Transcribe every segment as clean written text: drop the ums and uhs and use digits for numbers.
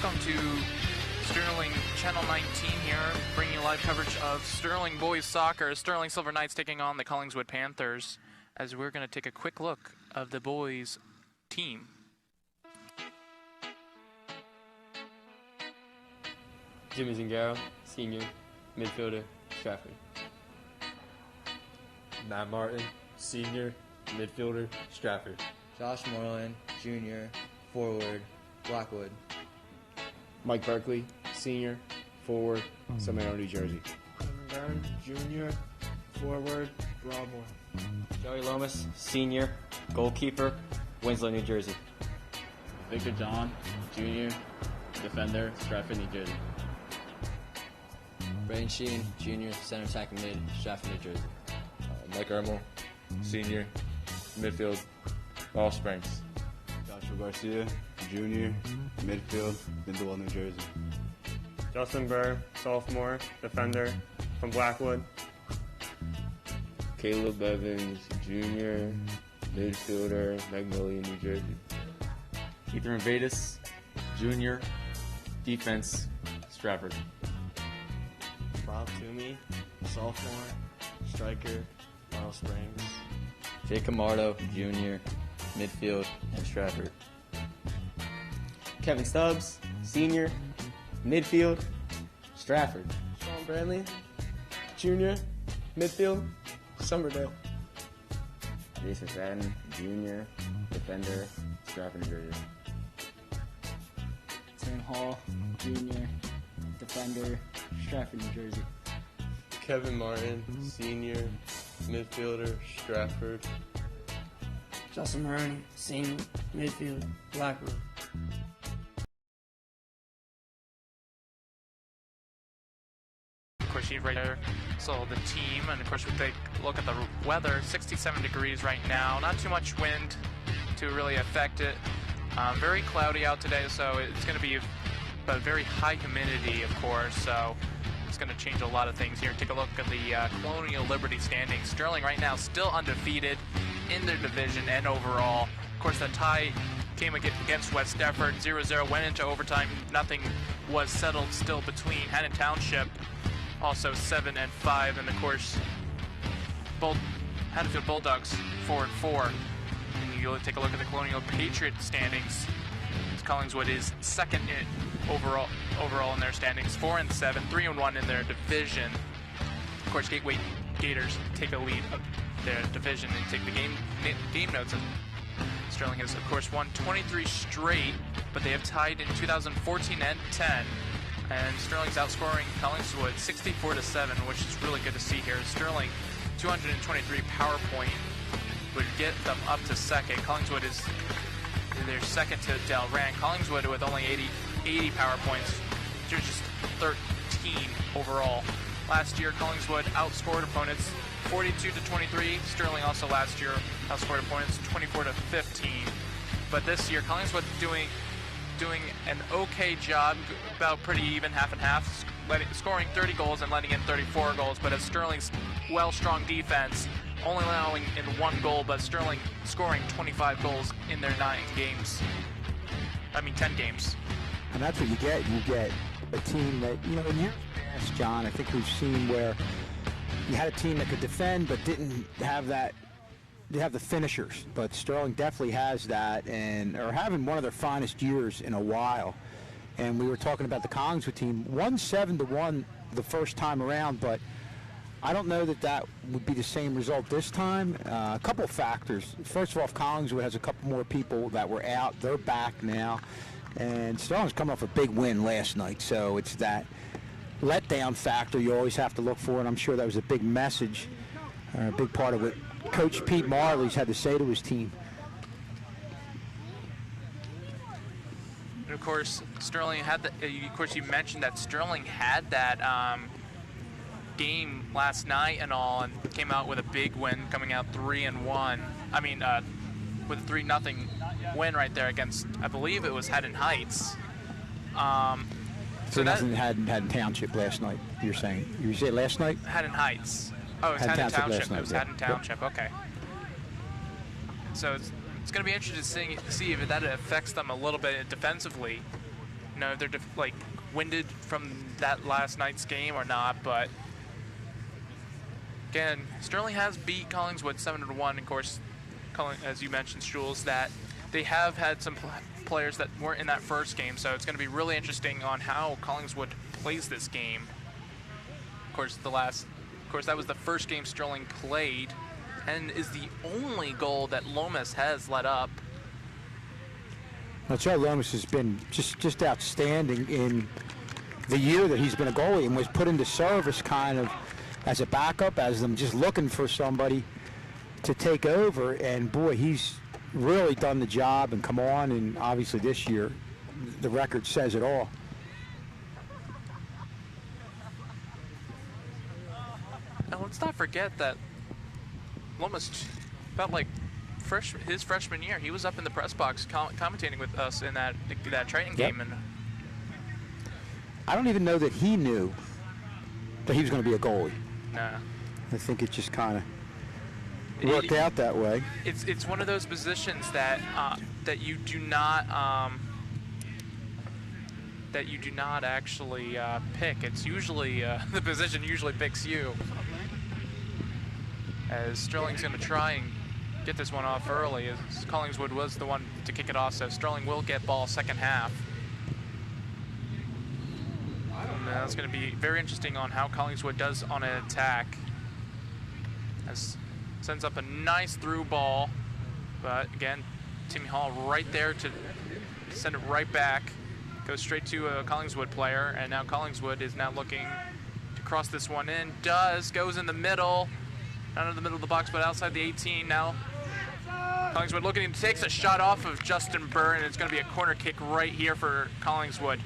welcome to Sterling Channel 19 here, bringing you live coverage of Sterling boys soccer. Sterling Silver Knights taking on the Collingswood Panthers, as we're going to take a quick look of the boys team. Jimmy Zingaro, senior, midfielder, Stratford. Matt Martin, senior, midfielder, Stratford. Josh Moreland, junior, forward, Blackwood. Mike Berkeley, senior, forward, Somero, New Jersey. Kevin Byrne, junior, forward, Broadmoor. Joey Lomas, senior, goalkeeper, Winslow, New Jersey. Victor John, junior, defender, Stratford, New Jersey. Braden Sheen, junior, center attacking mid, Stratford, New Jersey. Mike Ermel, senior, midfield, Ball Springs. Joshua Garcia, junior, midfield, Lindwall, New Jersey. Justin Burr, sophomore, defender from Blackwood. Caleb Evans, junior, midfielder, Magnolia, New Jersey. Ethan Ravedas, junior, defense, Stratford. Rob Toomey, sophomore, striker, Laurel Springs. Jake Camardo, junior, midfield, and Stratford. Kevin Stubbs, senior, midfield, Stratford. Sean Bradley, junior, midfield, Somerdale. Jason Fadden, junior, defender, Stratford, New Jersey. Tim Hall, junior, defender, Stratford, New Jersey. Kevin Martin, senior, midfielder, Stratford. Justin Maroney, senior, midfield, Blackwood. Of course, you right there saw the team, and of course we take a look at the weather. 67 degrees right now, not too much wind to really affect it. Very cloudy out today, so it's going to be but very high humidity, of course, so it's going to change a lot of things here. Take a look at the Colonial Liberty standings. Sterling right now still undefeated in their division and overall. Of course, the tie came against West Deptford, 0-0, went into overtime. Nothing was settled still between Haddon Township, also 7-5, and of course, Haddonfield Bulldogs 4-4. And you take a look at the Colonial Patriot standings. Collingswood is second overall in their standings, 4-7, 3-1 in their division. Of course, Gateway Gators take a lead of their division and take the game notes. Sterling has, of course, won 23 straight, but they have tied in 2014 and 10. And Sterling's outscoring Collingswood 64-7, which is really good to see here. Sterling, 223 power point would get them up to second. Collingswood is they're second to Delran. Collingswood with only 80 power points. They're just 13 overall. Last year, Collingswood outscored opponents 42-23. Sterling also last year outscored opponents 24-15. But this year, Collingswood doing an okay job, about pretty even, half and half, scoring 30 goals and letting in 34 goals. But as Sterling's strong defense, only allowing in 1 goal, but Sterling scoring 25 goals in their 10 games. And that's what you get. You get a team that, in years past, John, I think we've seen where you had a team that could defend but didn't have that. They have the finishers, but Sterling definitely has that, and are having one of their finest years in a while. And we were talking about the Collingswood team, won 7-1 the first time around, but I don't know that would be the same result this time. A couple of factors. First of all, Collingswood has a couple more people that were out. They're back now. And Sterling's coming off a big win last night, so it's that letdown factor you always have to look for, and I'm sure that was a big message, a big part of what Coach Pete Marley's had to say to his team. And of course, Sterling had you mentioned that Sterling had that game last night and all, and came out with a big win, coming out 3-1. With a 3-0 win right there against, I believe it was Haddon Heights. So nothing Haddon Township last night, you're saying? You said last night? Haddon Heights. Oh, it was Haddon Township. It was Haddon Township, okay. So it's going to be interesting to see if that affects them a little bit defensively. know if they're like winded from that last night's game or not, but again, Sterling has beat Collingswood 7-1. Of course, as you mentioned, Strules, that they have had some players that weren't in that first game, so it's going to be really interesting on how Collingswood plays this game. Of course, that was the first game Sterling played, and is the only goal that Lomas has let up. Now, Joe Lomas has been just outstanding in the year that he's been a goalie, and was put into service kind of as a backup, as them just looking for somebody to take over. And boy, he's really done the job and come on. And obviously this year, the record says it all. Now, let's not forget that Lomas felt like his freshman year, he was up in the press box commentating with us in that Triton game, and I don't even know that he knew that he was going to be a goalie. nah. I think it just kind of worked out that way. It's one of those positions that you do not actually pick. It's usually the position usually picks you. As Sterling's going to try and get this one off early, as Collingswood was the one to kick it off, so Sterling will get ball second half. And that's going to be very interesting on how Collingswood does on an attack. As sends up a nice through ball, but again, Timmy Hall right there to send it right back. Goes straight to a Collingswood player, and now Collingswood is now looking to cross this one in. Goes in the middle. Not in the middle of the box, but outside the 18 now. Collingswood looking, takes a shot off of Justin Burr, and it's going to be a corner kick right here for Collingswood.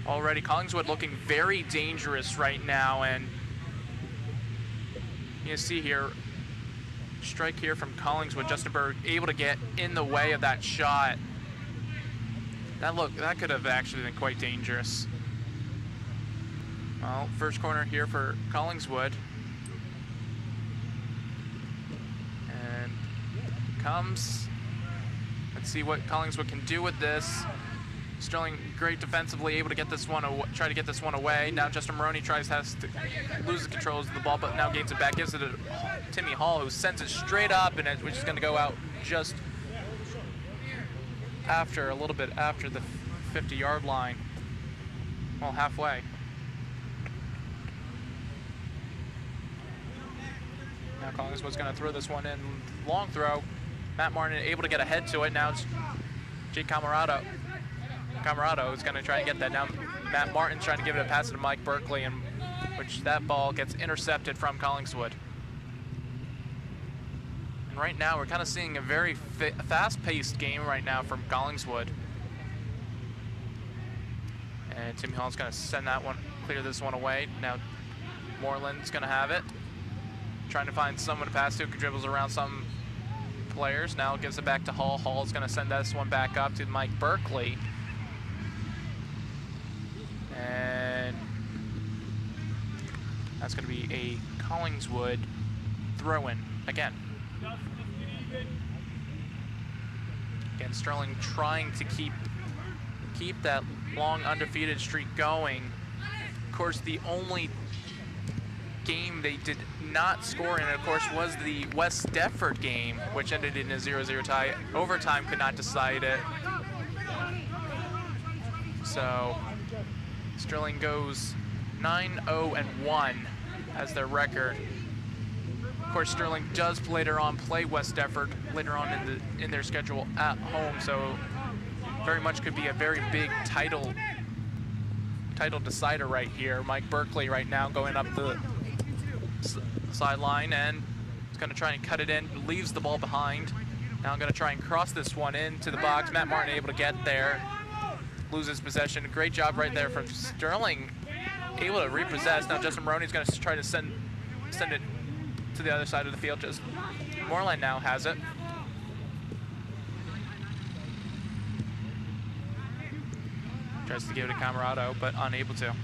Already, Collingswood looking very dangerous right now, and you see here, strike here from Collingswood. Justin Burr able to get in the way of that shot. That could have actually been quite dangerous. Well, first corner here for Collingswood. Comes. Let's see what Collingswood can do with this. Sterling great defensively, able to get this one, try to get this one away. Now Justin Maroney has to lose the controls of the ball, but now gains it back, gives it to Timmy Hall, who sends it straight up, and which is going to go out just a little bit after the 50-yard line. Well, halfway. Now Collingswood's going to throw this one in, long throw. Matt Martin able to get ahead to it. Now it's Jake Camarado. Camarado is going to try and get that. Now Matt Martin's trying to give it a pass to Mike Berkeley, and which that ball gets intercepted from Collingswood. And right now we're kind of seeing a very fast-paced game right now from Collingswood. And Timmy Hall's going to send that one, clear this one away. Now Moreland's going to have it. Trying to find someone to pass to, dribbles around some players. Now gives it back to Hall. Hall's going to send this one back up to Mike Berkeley. And that's going to be a Collingswood throw-in again. Again, Sterling trying to keep that long undefeated streak going. Of course, the only game they did not score in, of course, was the West Deptford game, which ended in a 0-0 tie. Overtime could not decide it. So Sterling goes 9-0-1 as their record. Of course, Sterling does later on play West Deptford later on in their schedule at home, so very much could be a very big title decider right here. Mike Berkeley right now going up the sideline, and it's going to try and cut it in, leaves the ball behind. Now I'm going to try and cross this one into the box. Matt Martin able to get there, loses possession. Great job right there from Sterling, able to repossess. Now Justin Maroney's going to try to send it to the other side of the field. Just Moreland now has it. Tries to give it to Camarado, but unable to.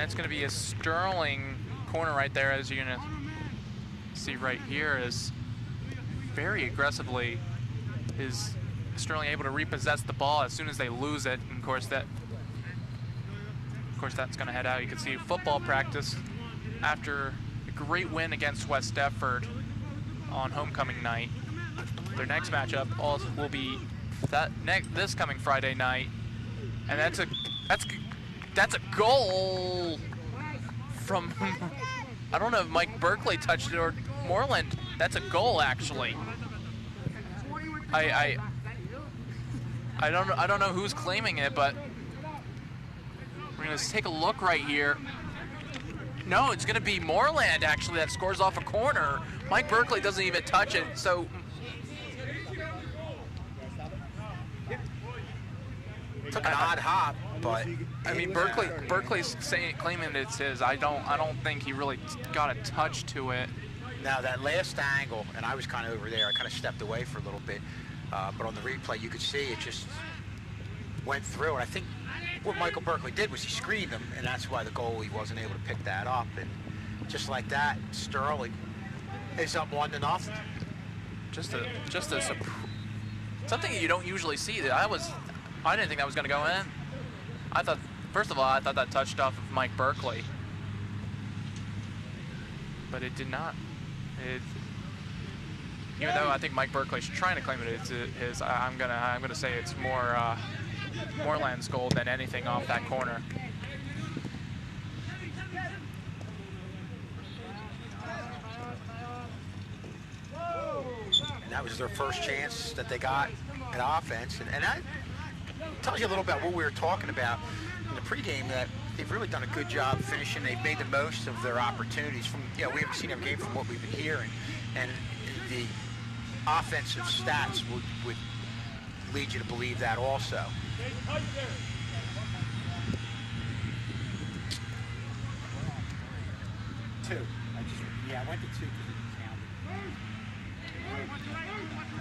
it's going to be a Sterling corner right there, as you're going to see right here, is very aggressively is Sterling able to repossess the ball as soon as they lose it. And of course that's going to head out. You can see football practice after a great win against West Deptford on homecoming night. Their next matchup will be this coming Friday night, and that's a goal from I don't know if Mike Berkeley touched it or Moreland. That's a goal, actually. I don't know who's claiming it, but we're gonna take a look right here. No, it's gonna be Moreland actually that scores off a corner. Mike Berkeley doesn't even touch it, so took an odd hop, but I mean Berkeley's claiming it's his. I don't think he really got a touch to it. Now that last angle, and I was kind of over there, I kind of stepped away for a little bit, but on the replay you could see it just went through, and I think what Michael Berkeley did was he screened him, and that's why the goalie wasn't able to pick that up, and just like that, Sterling is up 1-0. Just something you don't usually see. I didn't think that was going to go in. I thought, first of all, I thought that touched off of Mike Berkeley, but it did not. Even though I think Mike Berkeley's trying to claim it's his, I'm gonna say it's more Moreland's goal than anything off that corner. And that was their first chance that they got at offense, and that tells you a little about what we were talking about in the pregame, that they've really done a good job finishing. They've made the most of their opportunities. From we haven't seen every game from what we've been hearing, and the offensive stats would lead you to believe that also. Two. I went to two because it counted.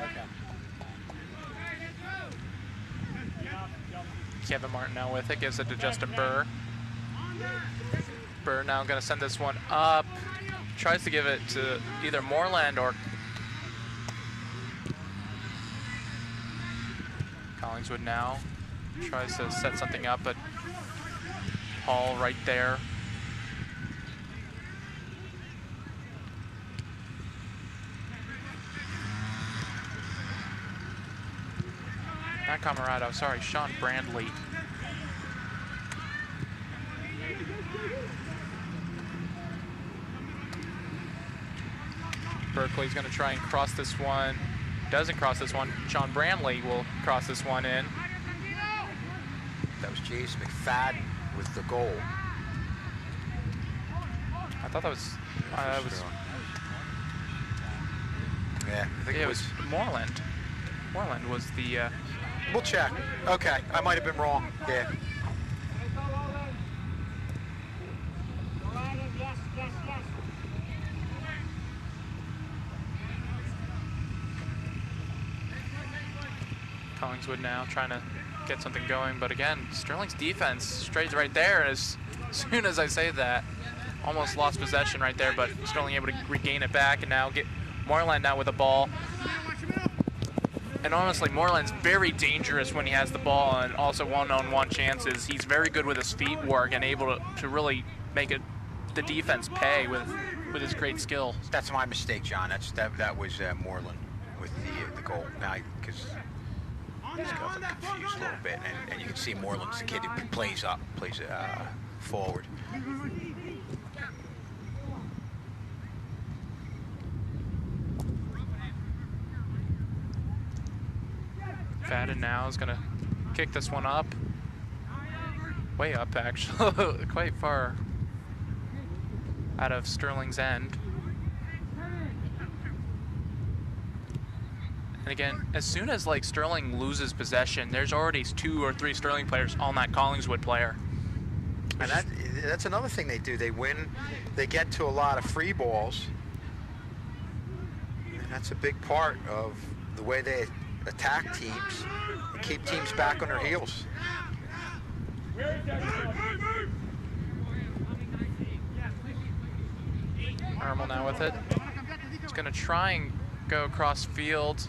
Okay. Kevin Martin now with it, gives it to Justin Burr. Burr now going to send this one up. Tries to give it to either Moreland or Collingswood now. Tries to set something up, but Hall right there. Not Camarado, sorry, Sean Brandley. Berkeley's going to try and cross this one. Doesn't cross this one. Sean Brandley will cross this one in. That was James McFadden with the goal. I thought that was... yeah, I think it was Moreland. Moreland was the... We'll check. Okay, I might have been wrong. Yeah. Collingswood now trying to get something going, but again, Sterling's defense strays right there. As soon as I say that, almost lost possession right there, but Sterling able to regain it back, and now get Moreland now with the ball. And honestly, Moreland's very dangerous when he has the ball, and also one-on-one chances. He's very good with his feet work and able to really make the defense pay with his great skill. That's my mistake, John. That was Moreland with the goal. Now, because he's got them confused a little bit, and you can see Moreland's the kid who plays forward. Fadden now is going to kick this one up. Way up, actually. Quite far out of Sterling's end. And again, as soon as Sterling loses possession, there's already 2 or 3 Sterling players on that Collingswood player. And that's another thing they do. They win. They get to a lot of free balls. And that's a big part of the way they attack teams and keep teams back on their heels. Ermel now with it. He's going to try and go across field.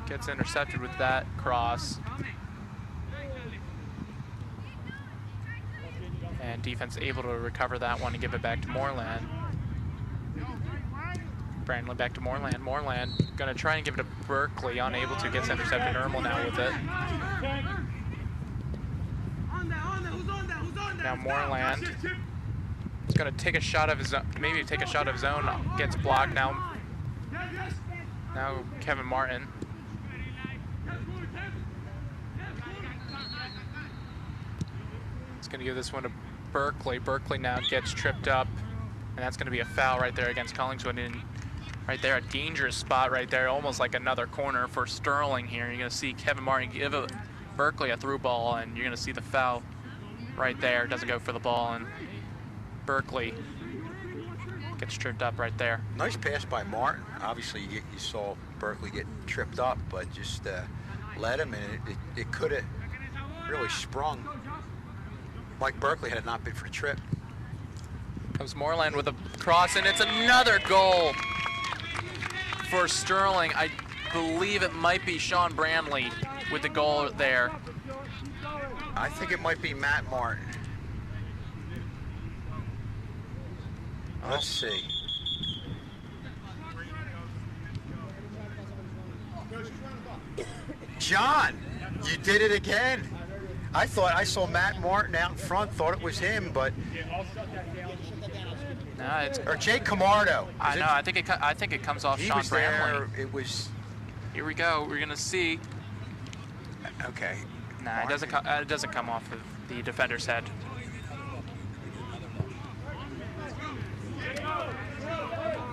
Gets intercepted with that cross. And defense able to recover that one and give it back to Moreland. Brandley back to Moreland. Moreland going to try and give it to Berkeley. Unable to. Gets intercepted. Ermel now with it. Now Moreland is going to take a shot of his own, maybe take a shot of his own. Gets blocked now. Now Kevin Martin. He's going to give this one to Berkeley. Berkeley now gets tripped up, and that's going to be a foul right there against Collingswood. And right there, a dangerous spot right there, almost like another corner for Sterling here. You're going to see Kevin Martin give Berkeley a through ball, and you're going to see the foul right there. Doesn't go for the ball, and Berkeley gets tripped up right there. Nice pass by Martin. Obviously, you saw Berkeley get tripped up, but just let him, and it could have really sprung. Mike Berkeley had it not been for the trip. Comes Moreland with a cross, and it's another goal for Sterling. I believe it might be Sean Brandley with the goal there. I think it might be Matt Martin. Let's see. John, you did it again. I thought I saw Matt Martin out in front, thought it was him, but no, it's or Jake Camardo. I know. I think it comes off Sean Brandley. It was. Here we go. We're gonna see. Okay. Nah, it doesn't come off of the defender's head.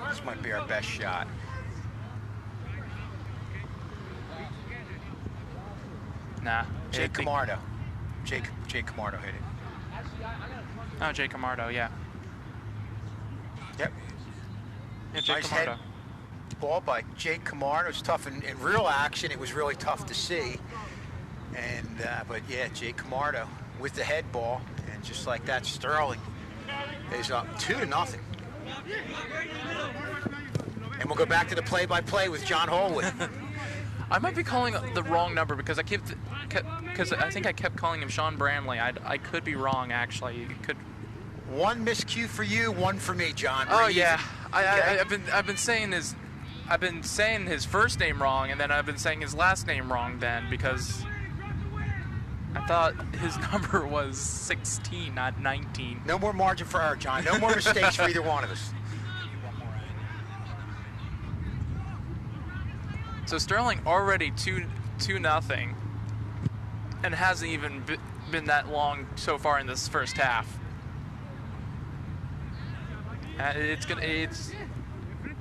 This might be our best shot. Nah. Jake Camardo. Jake Camardo hit it. Oh, Jake Camardo, yeah. Yep. Yeah, Jake nice Camardo. Head ball by Jake Camardo. It's tough in real action. It was really tough to see. And but yeah, Jake Camardo with the head ball, and just like that, Sterling is up 2-0. And we'll go back to the play-by-play with John Holwood. I might be calling the wrong number because I think I kept calling him Sean Brandley. I could be wrong, actually. It could. One miscue for you, one for me, John. Oh yeah, I've been saying his first name wrong, and then I've been saying his last name wrong then, because I thought his number was 16, not 19. No more margin for error, John. No more mistakes for either one of us. So Sterling already 2-0, and hasn't even been that long so far in this first half. It's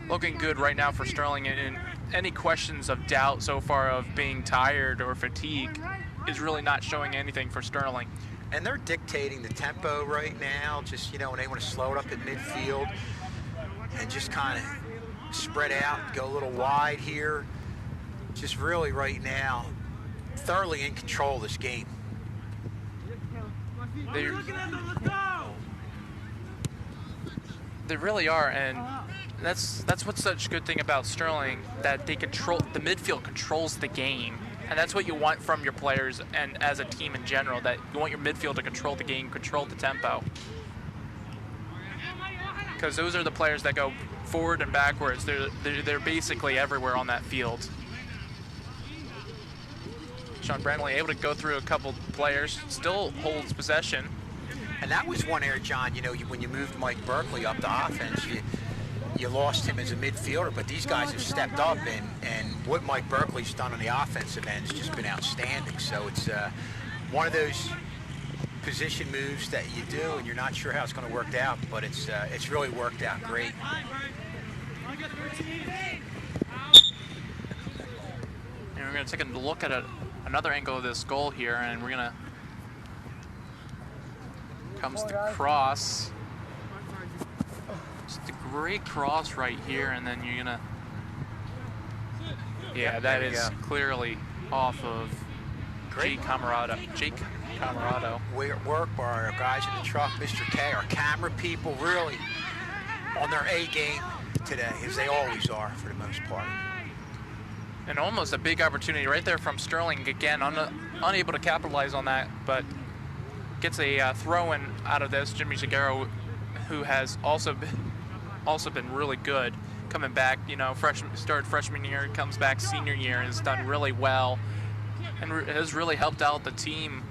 looking good right now for Sterling, and any questions of doubt so far of being tired or fatigue is really not showing anything for Sterling. And they're dictating the tempo right now, just, when they want to slow it up at midfield and just kind of spread out, go a little wide here. Just really right now, thoroughly in control of this game. They really are, and that's what's such a good thing about Sterling, that the midfield controls the game, and that's what you want from your players and as a team in general, that you want your midfield to control the game, control the tempo, because those are the players that go forward and backwards. They're basically everywhere on that field. Sean Brandley able to go through a couple players, still holds possession. And that was one area, John, when you moved Mike Berkeley up to offense, you lost him as a midfielder, but these guys have stepped up, and what Mike Berkeley's done on the offensive end has just been outstanding. So it's one of those position moves that you do, and you're not sure how it's going to work out, but it's really worked out great. And we're going to take a look at another angle of this goal here, and we're going to comes the cross. Just a great cross right here, and then you're going to, yeah, that is clearly off of Great. Jake Camarado. Work by our guys in the truck, Mr. K, our camera people, really on their A game today, as they always are for the most part. And almost a big opportunity right there from Sterling. Again, unable to capitalize on that, but gets a throw-in out of this. Jimmy Zagaro, who has also been really good coming back. You know, started freshman year, comes back senior year, and has done really well, and has really helped out the team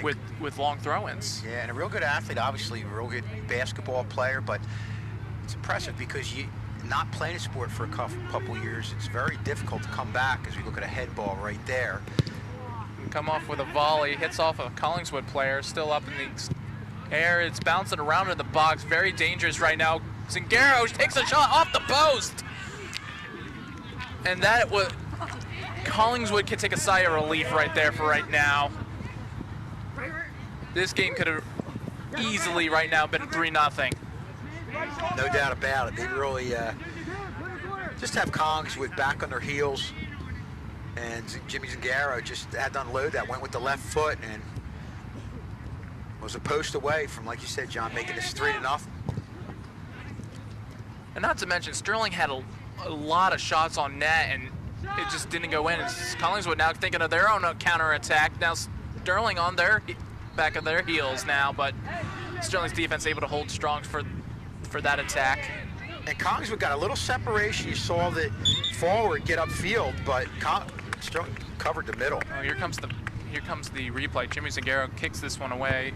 with long throw-ins. Yeah, and a real good athlete, obviously, a real good basketball player, but it's impressive because you not playing a sport for a couple years, it's very difficult to come back as we look at a head ball right there. Come off with a volley, hits off a Collingswood player, still up in the air. It's bouncing around in the box, very dangerous right now. Zingaro takes a shot off the post. And that was, Collingswood can take a sigh of relief right there for right now. This game could have easily right now been 3-0. No doubt about it. They really just have Collingswood back on their heels, and Jimmy Zingaro just had to unload that, went with the left foot, and was a post away from, like you said, John, making this 3-0. And not to mention, Sterling had a lot of shots on net, and it just didn't go in. It's Collingswood now thinking of their own counterattack. Now Sterling on their back of their heels now, but Sterling's defense able to hold strong for that attack. And Collingswood got a little separation. You saw the forward get upfield, but Sterling covered the middle. Oh, here comes the replay. Jimmy Zingaro kicks this one away.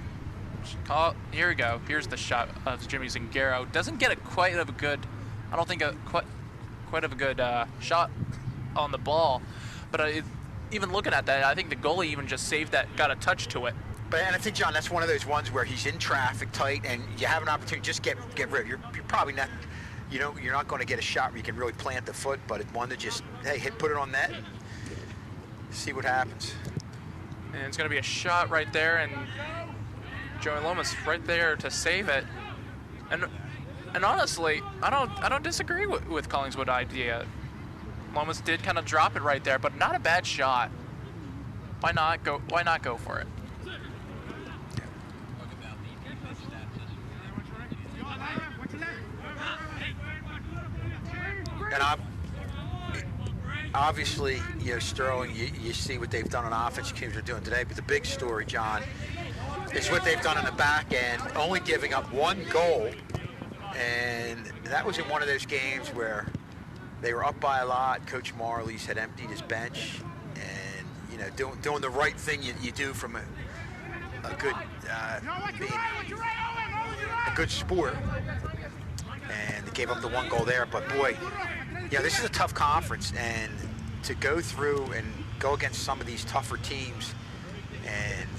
Here we go. Here's the shot of Jimmy Zingaro. Doesn't get quite of a good shot on the ball, but even looking at that, I think the goalie even just saved that, got a touch to it. But and I think, John, that's one of those ones where he's in traffic tight, and you have an opportunity to just get rid of. You're probably not, you're not going to get a shot where you can really plant the foot, but it's one to just, hey, put it on net, and see what happens. And it's going to be a shot right there, and Joey Lomas right there to save it. And honestly, I don't disagree with Collingswood idea. Lomas did kind of drop it right there, but not a bad shot. Why not go for it? And obviously, Sterling, you see what they've done on offense, teams are doing today, but the big story, John, is what they've done in the back end, only giving up one goal, and that was in one of those games where they were up by a lot. Coach Marley's had emptied his bench, and doing the right thing you do from a good being a good sport, and they gave up the one goal there. But boy, this is a tough conference, and to go through and go against some of these tougher teams and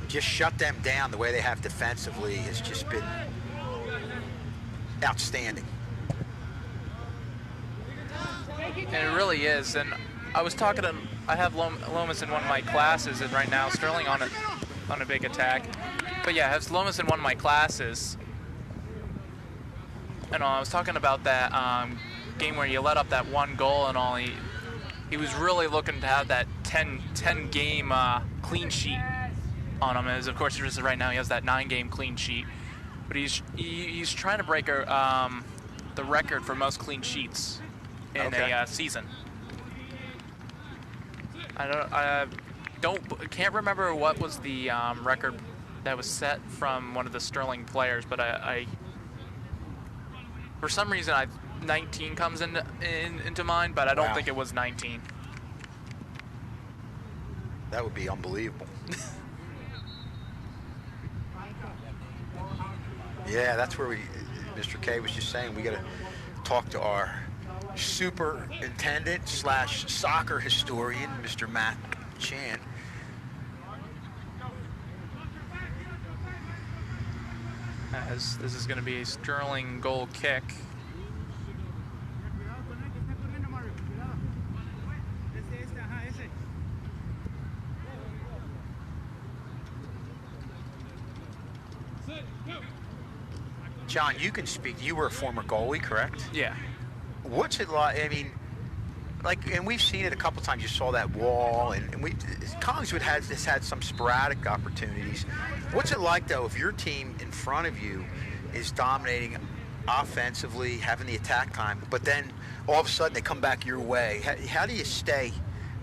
just shut them down the way they have defensively has just been outstanding. And it really is. And I was talking to, I have Lomas in one of my classes, and right now Sterling on a big attack. But yeah, I have Lomas in one of my classes. And I was talking about that game where you let up that one goal and all. He was really looking to have that 10 game clean sheet on him. As of course, just right now he has that 9-game clean sheet. But he's trying to break the record for most clean sheets in a season. I can't remember what was the record that was set from one of the Sterling players, but I for some reason 19 comes into mind, but I don't think it was 19. That would be unbelievable. Yeah, that's where Mr. K was just saying, we got to talk to our superintendent / soccer historian, Mr. Matt Chan. As this is going to be a Sterling goal kick. John, you can speak. You were a former goalie, correct? Yeah. What's it like? I mean, and we've seen it a couple times. You saw that wall, and Collingswood has had some sporadic opportunities. What's it like, though, if your team in front of you is dominating offensively, having the attack time, but then all of a sudden they come back your way? How do you stay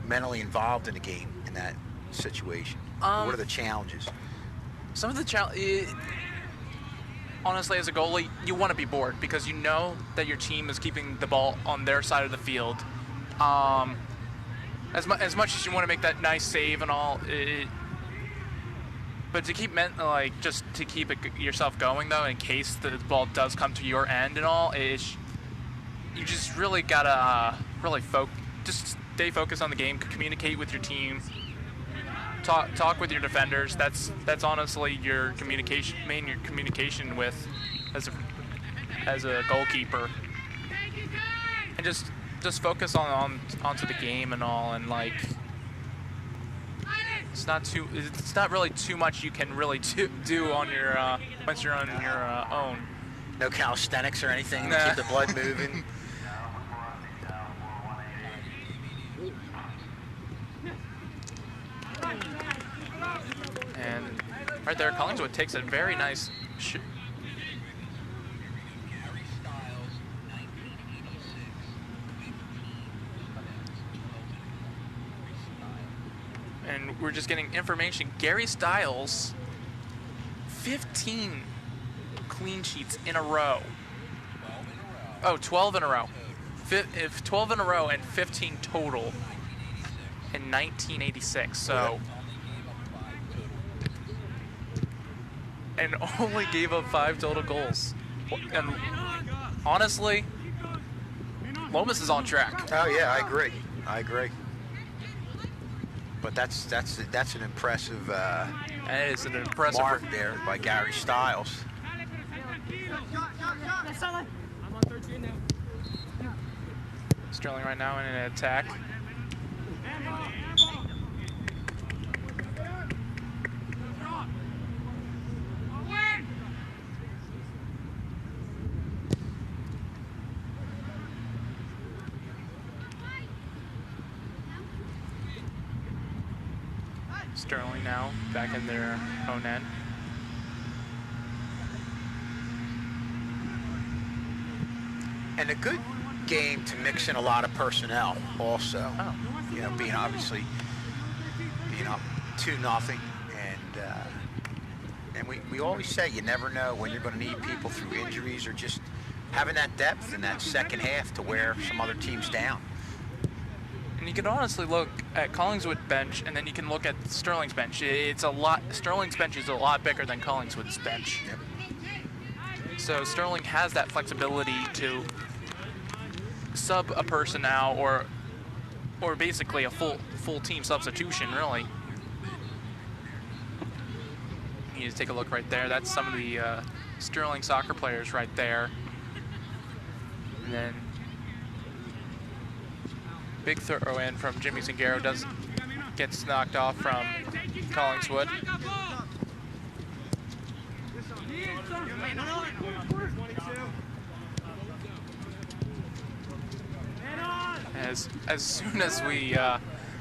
mentally involved in the game in that situation? What are the challenges? Some of the challenges, honestly, as a goalie, you want to be bored because you know that your team is keeping the ball on their side of the field. As much as you want to make that nice save and all, but to keep just to keep yourself going though, in case the ball does come to your end and all, you just really gotta just stay focused on the game, communicate with your team, talk with your defenders. That's honestly your communication with as a goalkeeper, and just focus onto the game and all, and like it's not really too much you can really do on your once you're on your own. No calisthenics or anything to keep the blood moving. And right there, Collingswood takes a very nice and we're just getting information. Gary Stiles, 15 clean sheets in a row. Oh, 12 in a row. 12 in a row and 15 total in 1986. So, and only gave up 5 total goals. And honestly, Lomas is on track. Oh yeah, I agree. But that's an impressive. That is an impressive mark there by Gary Stiles. Sterling right now in an attack. Sterling now back in their own end. And a good game to mix in a lot of personnel also. Oh. You know, being up 2-0, and we always say you never know when you're going to need people through injuries or just having that depth in that second half to wear some other teams down. And you can honestly look at Collingswood bench, and then you can look at Sterling's bench. Sterling's bench is a lot bigger than Collingswood's bench. Yep. So Sterling has that flexibility to sub a person out, or basically a full team substitution, really. You need to take a look right there. That's some of the Sterling soccer players right there. And then big throw in from Jimmy Zingaro gets knocked off from Collingswood. As soon as we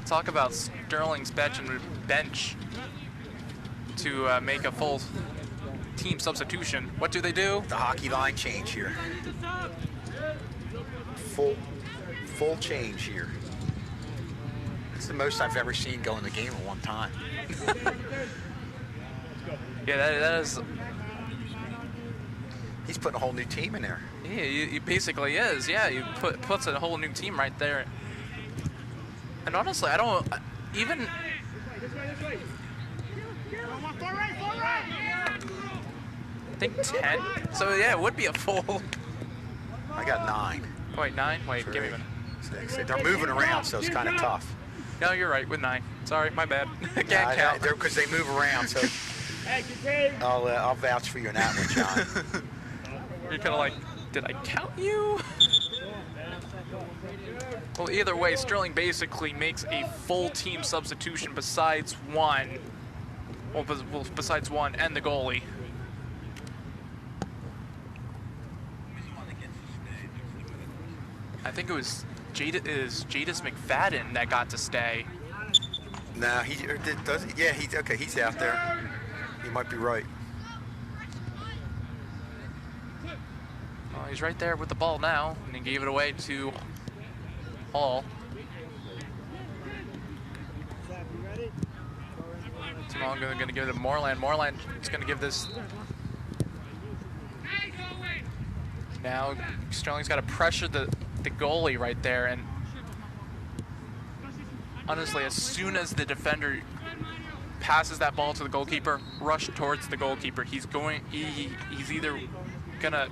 talk about Sterling's bench to make a full team substitution, what do they do? The hockey line change here. Full change here. It's the most I've ever seen go in the game at one time. Yeah, that is. He's putting a whole new team in there. Yeah, he basically is. Yeah, he puts a whole new team right there. And honestly, I don't even. I think 10. So yeah, it would be a full. I got 9. Wait, 9? Wait, give me a minute. 6. They're moving around, so it's kind of tough. No, you're right, with 9. Sorry, my bad. Can't count. Because they move around, so I'll vouch for you on that one, John. You're kind of like, did I count you? Well, either way, Sterling basically makes a full team substitution besides one. Well, besides one and the goalie. I think it was Jadis McFadden that got to stay. No, does he? Yeah, he's out there. He might be right. Well, he's right there with the ball now, and he gave it away to Hall. Jamal going to give it to Moreland. Moreland is going to give this. Now Sterling's got to pressure the goalie right there, and honestly, as soon as the defender passes that ball to the goalkeeper, rush towards the goalkeeper. He's either gonna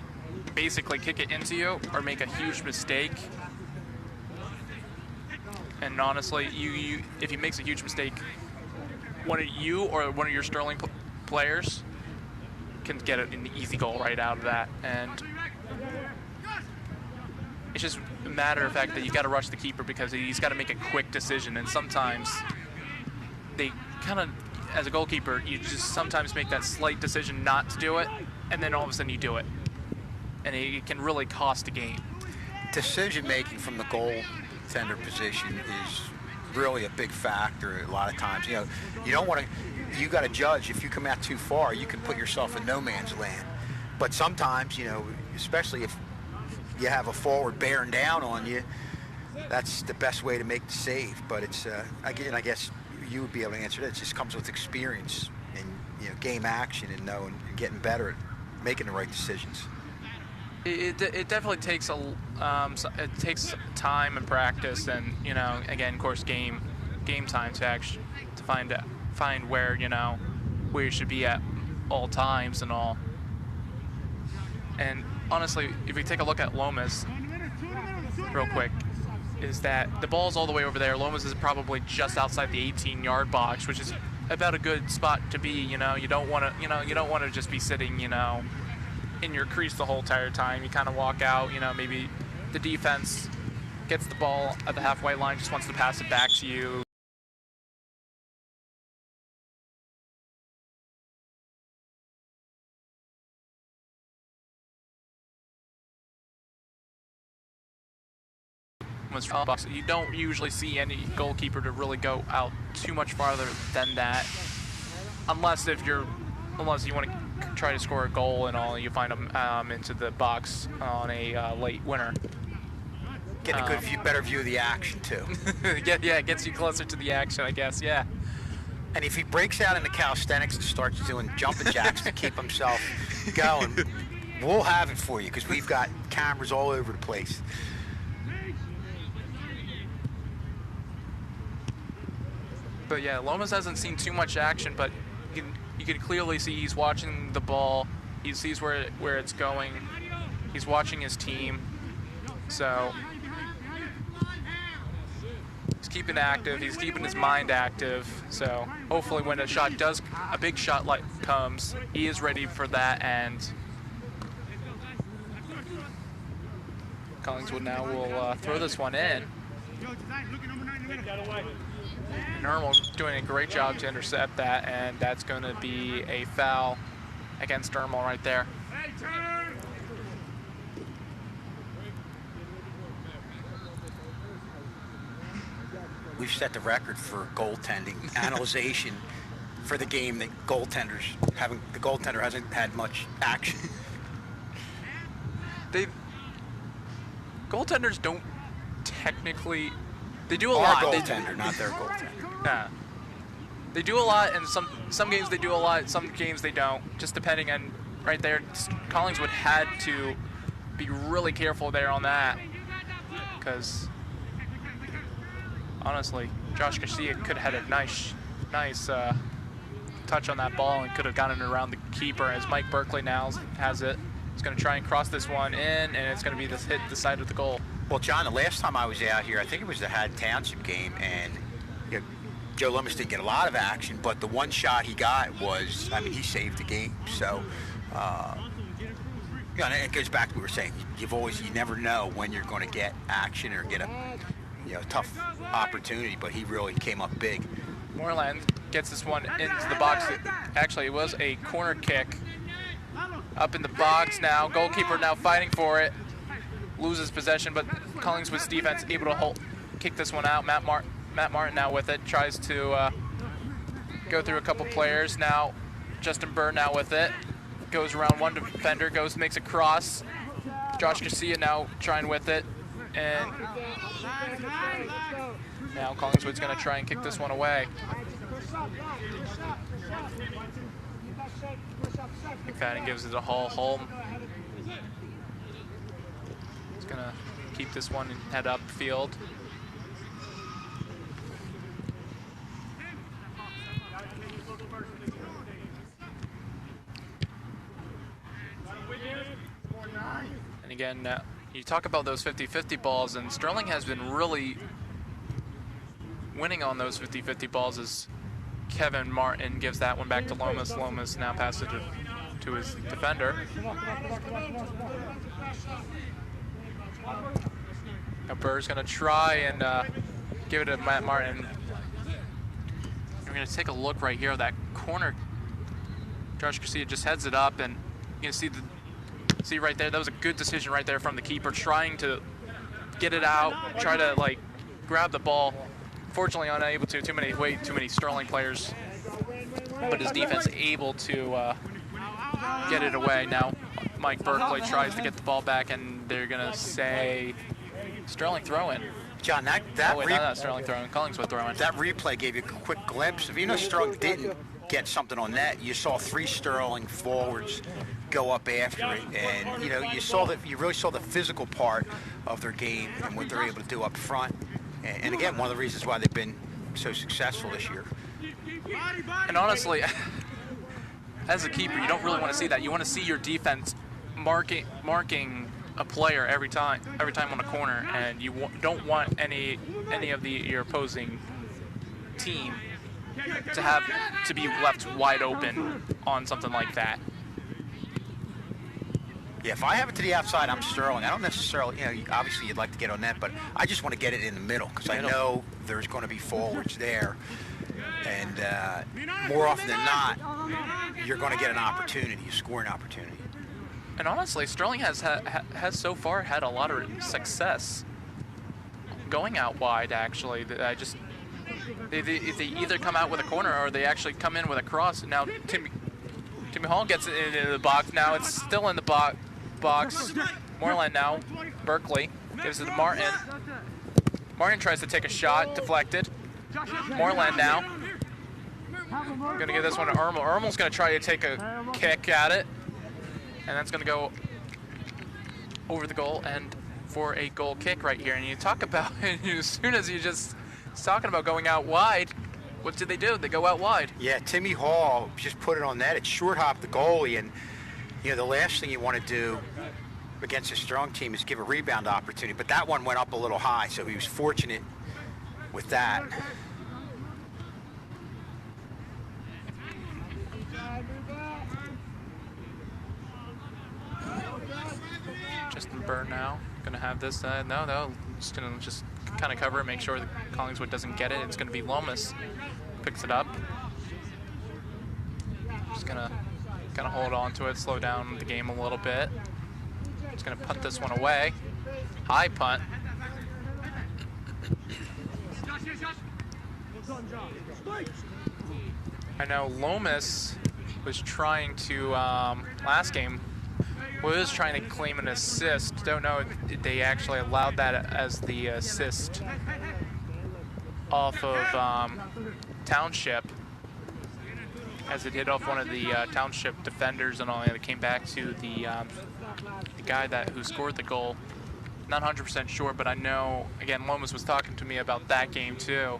basically kick it into you or make a huge mistake. And honestly, if he makes a huge mistake, one of your Sterling players can get an easy goal right out of that. And it's just a matter of fact that you got to rush the keeper because he's got to make a quick decision. And sometimes they kind of, as a goalkeeper, you just sometimes make that slight decision not to do it, and then all of a sudden you do it. And it can really cost a game. Decision making from the goaltender position is really a big factor a lot of times. You know, you don't want to, you got to judge. If you come out too far, you can put yourself in no man's land. But sometimes, you know, especially if you have a forward bearing down on you, that's the best way to make the save. But it's, again, I guess you would be able to answer that. It just comes with experience and, you know, game action and knowing and getting better at making the right decisions. It definitely takes it takes time and practice, and, you know, again, of course, game time to find where, you know, where you should be at all times and all. And honestly, if we take a look at Lomas real quick, is that the ball's all the way over there. Lomas is probably just outside the 18-yard box, which is about a good spot to be. You know, you don't want to just be sitting, you know, in your crease the whole entire time. You kind of walk out. You know, maybe the defense gets the ball at the halfway line, just wants to pass it back to you. You don't usually see any goalkeeper to really go out too much farther than that, unless you want to try to score a goal and all. You find them into the box on a late winner. Getting a better view of the action too. Yeah, it gets you closer to the action, I guess. Yeah. And if he breaks out into calisthenics and starts doing jumping jacks to keep himself going, we'll have it for you because we've got cameras all over the place. But yeah, Lomas hasn't seen too much action, but you can clearly see he's watching the ball. He sees where it's going. He's watching his team. So he's keeping active. He's keeping his mind active. So hopefully when a big shot comes, he is ready for that. And Collingswood now will throw this one in. Normal doing a great job to intercept that, and that's going to be a foul against Dermal right there. We've set the record for goaltending analyzation for the game that the goaltender hasn't had much action. Goaltenders don't technically. They do a Our lot. Goaltender, not their goaltender. Yeah. They do a lot, and some games they do a lot, some games they don't. Just depending on right there. Collingswood had to be really careful there on that, because honestly, Josh Garcia could have had a nice touch on that ball and could have gotten it around the keeper. As Mike Berkeley now has it, he's going to try and cross this one in, and it's going to be this hit the side of the goal. Well, John, the last time I was out here, I think it was the Haddon Township game, and you know, Joe Lomas didn't get a lot of action, but the one shot he got was, I mean, he saved the game. So, you know, and it goes back to what we were saying. You never know when you're going to get action or get a tough opportunity, but he really came up big. Moreland gets this one into the box. Actually, it was a corner kick up in the box now. Goalkeeper now fighting for it. loses possession, but Collingswood's defense able to kick this one out. Matt Martin now with it, tries to go through a couple players. Now Justin Burr now with it, goes around one defender, makes a cross. Josh Garcia now trying with it, and now Collingswood's going to try and kick this one away. McFadden gives it a Hull. He's going to keep this one and head upfield. And again, you talk about those 50-50 balls, and Sterling has been really winning on those 50-50 balls as Kevin Martin gives that one back to Lomas. Lomas now passes it to his defender. Now Burr's going to try and give it to Matt Martin. We're going to take a look right here at that corner. Josh Garcia just heads it up, and you can see right there, that was a good decision right there from the keeper, trying to get it out, try to like grab the ball. Fortunately unable to, too many Sterling players, but his defense able to get it away. Now Mike Berkeley tries to get the ball back, and they're gonna say Sterling throw-in. John, not Sterling throwing, Collingswood throwing. That replay gave you a quick glimpse of, Sterling didn't get something on net. You saw 3 Sterling forwards go up after it, and you really saw the physical part of their game and what they're able to do up front. And again, one of the reasons why they've been so successful this year. And honestly, as a keeper, you don't really want to see that. You want to see your defense marking a player every time on a corner, and you don't want any of your opposing team to be left wide open on something like that. Yeah, if I have it to the outside, I'm Sterling. I don't necessarily, obviously you'd like to get on net, but I just want to get it in the middle because I know there's going to be forwards there. And more often than not, you're going to get an opportunity, a scoring opportunity. And honestly, Sterling has so far had a lot of success going out wide, actually. They either come out with a corner or they actually come in with a cross. Now, Timmy Hall gets it into the box. Now it's still in the box. Moreland now. Berkeley gives it to Martin. Martin tries to take a shot, deflected. Moreland now. Going to give this one to Ermel. Ermel's going to try to take a kick at it. And that's going to go over the goal and for a goal kick right here. And you talk about, as soon as you just talking about going out wide, what did they do? They go out wide. Yeah, Timmy Hall just put it on net. It short hopped the goalie, and the last thing you want to do against a strong team is give a rebound opportunity. But that one went up a little high, so he was fortunate with that. Justin Burr now gonna have this. No, just gonna kind of cover it, make sure that Collingswood doesn't get it. It's gonna be Lomas picks it up. Just gonna kind of hold on to it, slow down the game a little bit. Just gonna punt this one away. High punt. I know Lomas was trying to last game. Was trying to claim an assist. Don't know if they actually allowed that as the assist off of Township, as it hit off one of the Township defenders and all, and it came back to the guy who scored the goal. Not 100% sure, but I know, again, Lomas was talking to me about that game too,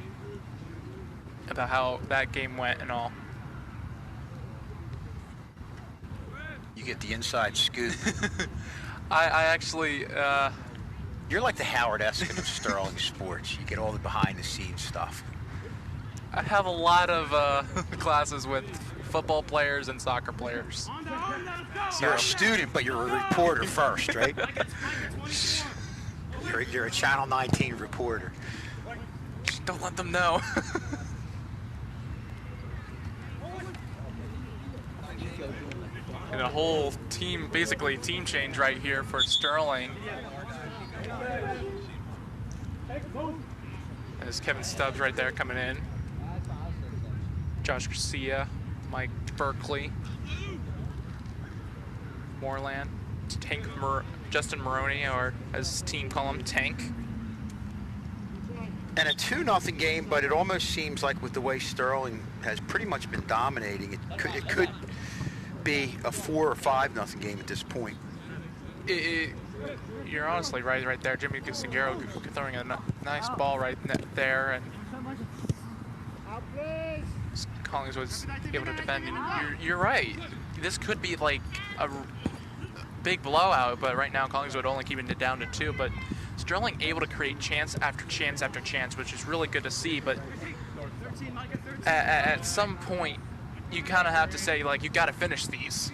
about how that game went and all. You get the inside scoop. I actually... You're like the Howard Eskin of Sterling Sports. You get all the behind-the-scenes stuff. I have a lot of classes with football players and soccer players. You're a student, but you're a reporter first, right? You're a Channel 19 reporter. Just don't let them know. And a whole team, basically team change right here for Sterling. There's Kevin Stubbs right there coming in. Josh Garcia, Mike Berkeley, Moreland, Justin Maroney, or as his team call him, Tank. And a 2-0 game, but it almost seems like with the way Sterling has pretty much been dominating, it could be a 4 or 5-0 game at this point. You're honestly right there. Jimmy Gusigero throwing a nice ball right there, and Collingswood's able to defend. And you're right. This could be like a big blowout, but right now Collingswood only keeping it down to 2. But Sterling able to create chance after chance after chance, which is really good to see. But at some point, you kind of have to say, like, you got to finish these.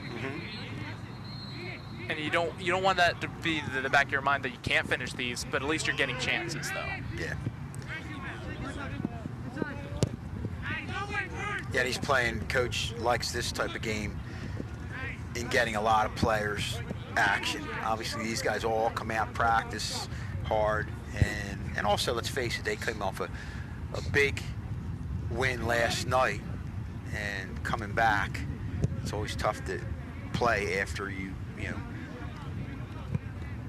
And you don't want that to be the back of your mind that you can't finish these, but at least you're getting chances, though. Yeah. Yeah, he's playing. Coach likes this type of game in getting a lot of players action. Obviously, these guys all come out, practice hard, and also, let's face it, they came off a big win last night, and coming back, it's always tough to play after you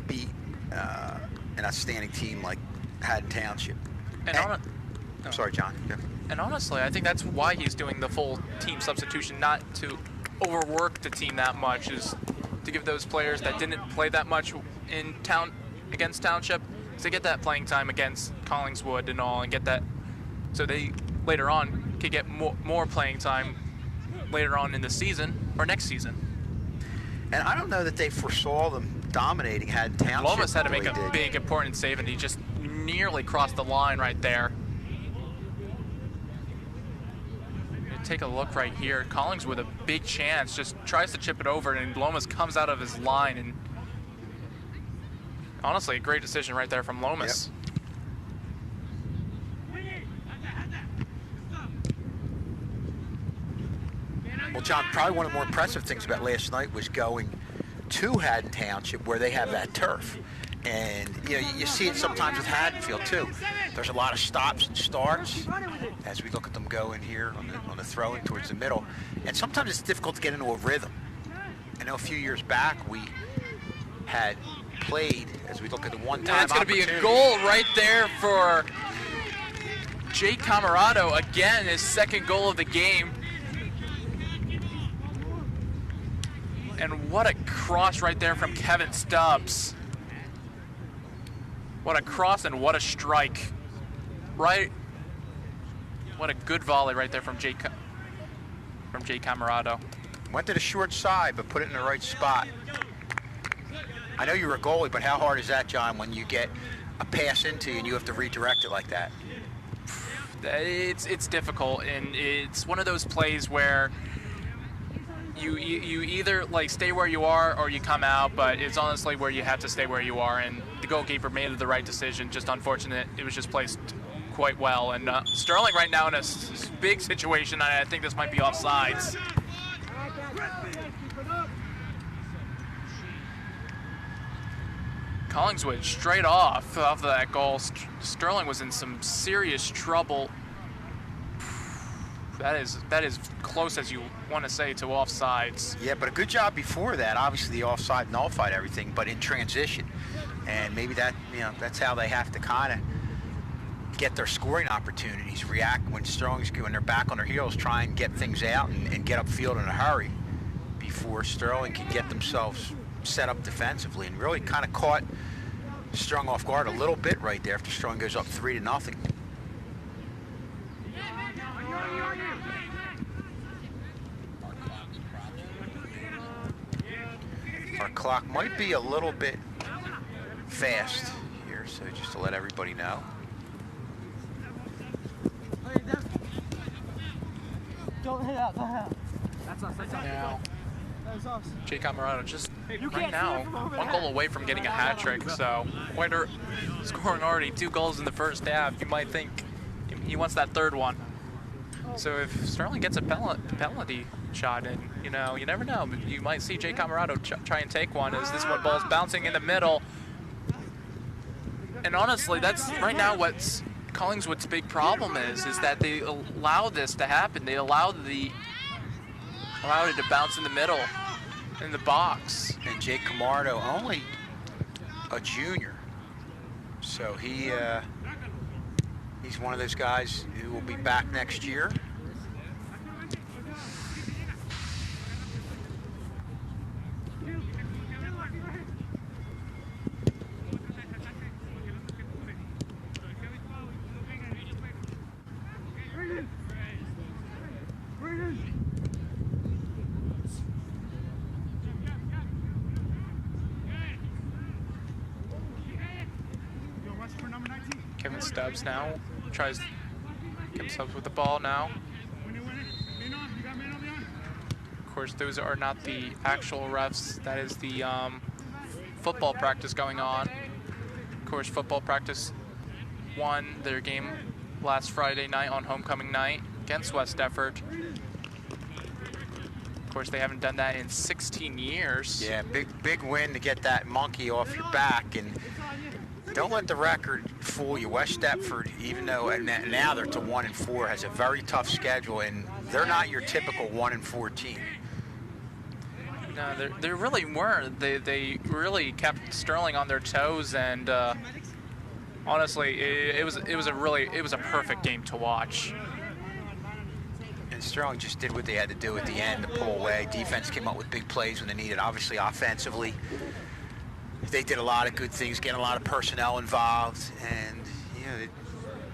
beat an outstanding team like Haddon Township. I'm sorry, John. Yeah. And honestly, I think that's why he's doing the full team substitution, not to overwork the team that much, is to give those players that didn't play that much in against Township to get that playing time against Collingswood and all, and get that so they later on could get more playing time later on in the season or next season. And I don't know that they foresaw them dominating Haddon Township. Lomas had to make a big important save, and he just nearly crossed the line right there. Take a look right here. Collings with a big chance, just tries to chip it over, and Lomas comes out of his line. And honestly, a great decision right there from Lomas. Yep. Well, John, probably one of the more impressive things about last night was going to Haddon Township, where they have that turf. And you see it sometimes with Haddonfield too. There's a lot of stops and starts as we look at them go in here on the throwing towards the middle. And sometimes it's difficult to get into a rhythm. I know a few years back we had played, as we look at the one-time That's going to be a goal right there for Jake Camarado. Again, his second goal of the game. And what a cross right there from Kevin Stubbs. What a cross and what a strike. Right. What a good volley right there from Jake Camarado. Went to the short side, but put it in the right spot. I know you're a goalie, but how hard is that, John, when you get a pass into you and you have to redirect it like that? It's difficult, and it's one of those plays where you either like stay where you are or you come out, but it's honestly where you have to stay where you are, and the goalkeeper made the right decision. Just unfortunate, it was just placed quite well. And Sterling right now in a big situation. I think this might be offsides. Collingswood straight off of that goal. Sterling was in some serious trouble. That is close as you want to say to offsides. Yeah, but a good job before that. Obviously, the offside nullified everything, but in transition, and maybe that that's how they have to kind of get their scoring opportunities. React when when they're back on their heels, try and get things out and get upfield in a hurry before Sterling can get themselves set up defensively, and really kind of caught Strong off guard a little bit right there after Strong goes up 3-0. Our clock might be a little bit fast here, so just to let everybody know. Don't hit out, don't hit out. That's us, now. Jake Camarado just right now one goal away from getting a hat trick, so Whiter scoring already 2 goals in the first half. You might think he wants that third one. So if Sterling gets a penalty shot, and you never know, you might see Jake Camarado try and take one as this one ball's bouncing in the middle. And honestly, that's right now what's Collingswood's big problem is that they allow this to happen. They allowed it to bounce in the middle, in the box. And Jake Camardo, only a junior, so he's one of those guys who will be back next year. Kevin Stubbs now tries Kevin Stubbs with the ball now. Of course, those are not the actual refs. That is the football practice going on. Of course, football practice won their game last Friday night on homecoming night against West Defford. Of course, they haven't done that in 16 years. Yeah, big win to get that monkey off your back. And don't let the record fool you. West Deptford, even though now they're to 1-4, has a very tough schedule, and they're not your typical 1-4 team. No, they really weren't. They really kept Sterling on their toes, and honestly, it was a perfect game to watch. And Sterling just did what they had to do at the end to pull away. Defense came up with big plays when they needed. Obviously, offensively, they did a lot of good things, getting a lot of personnel involved. And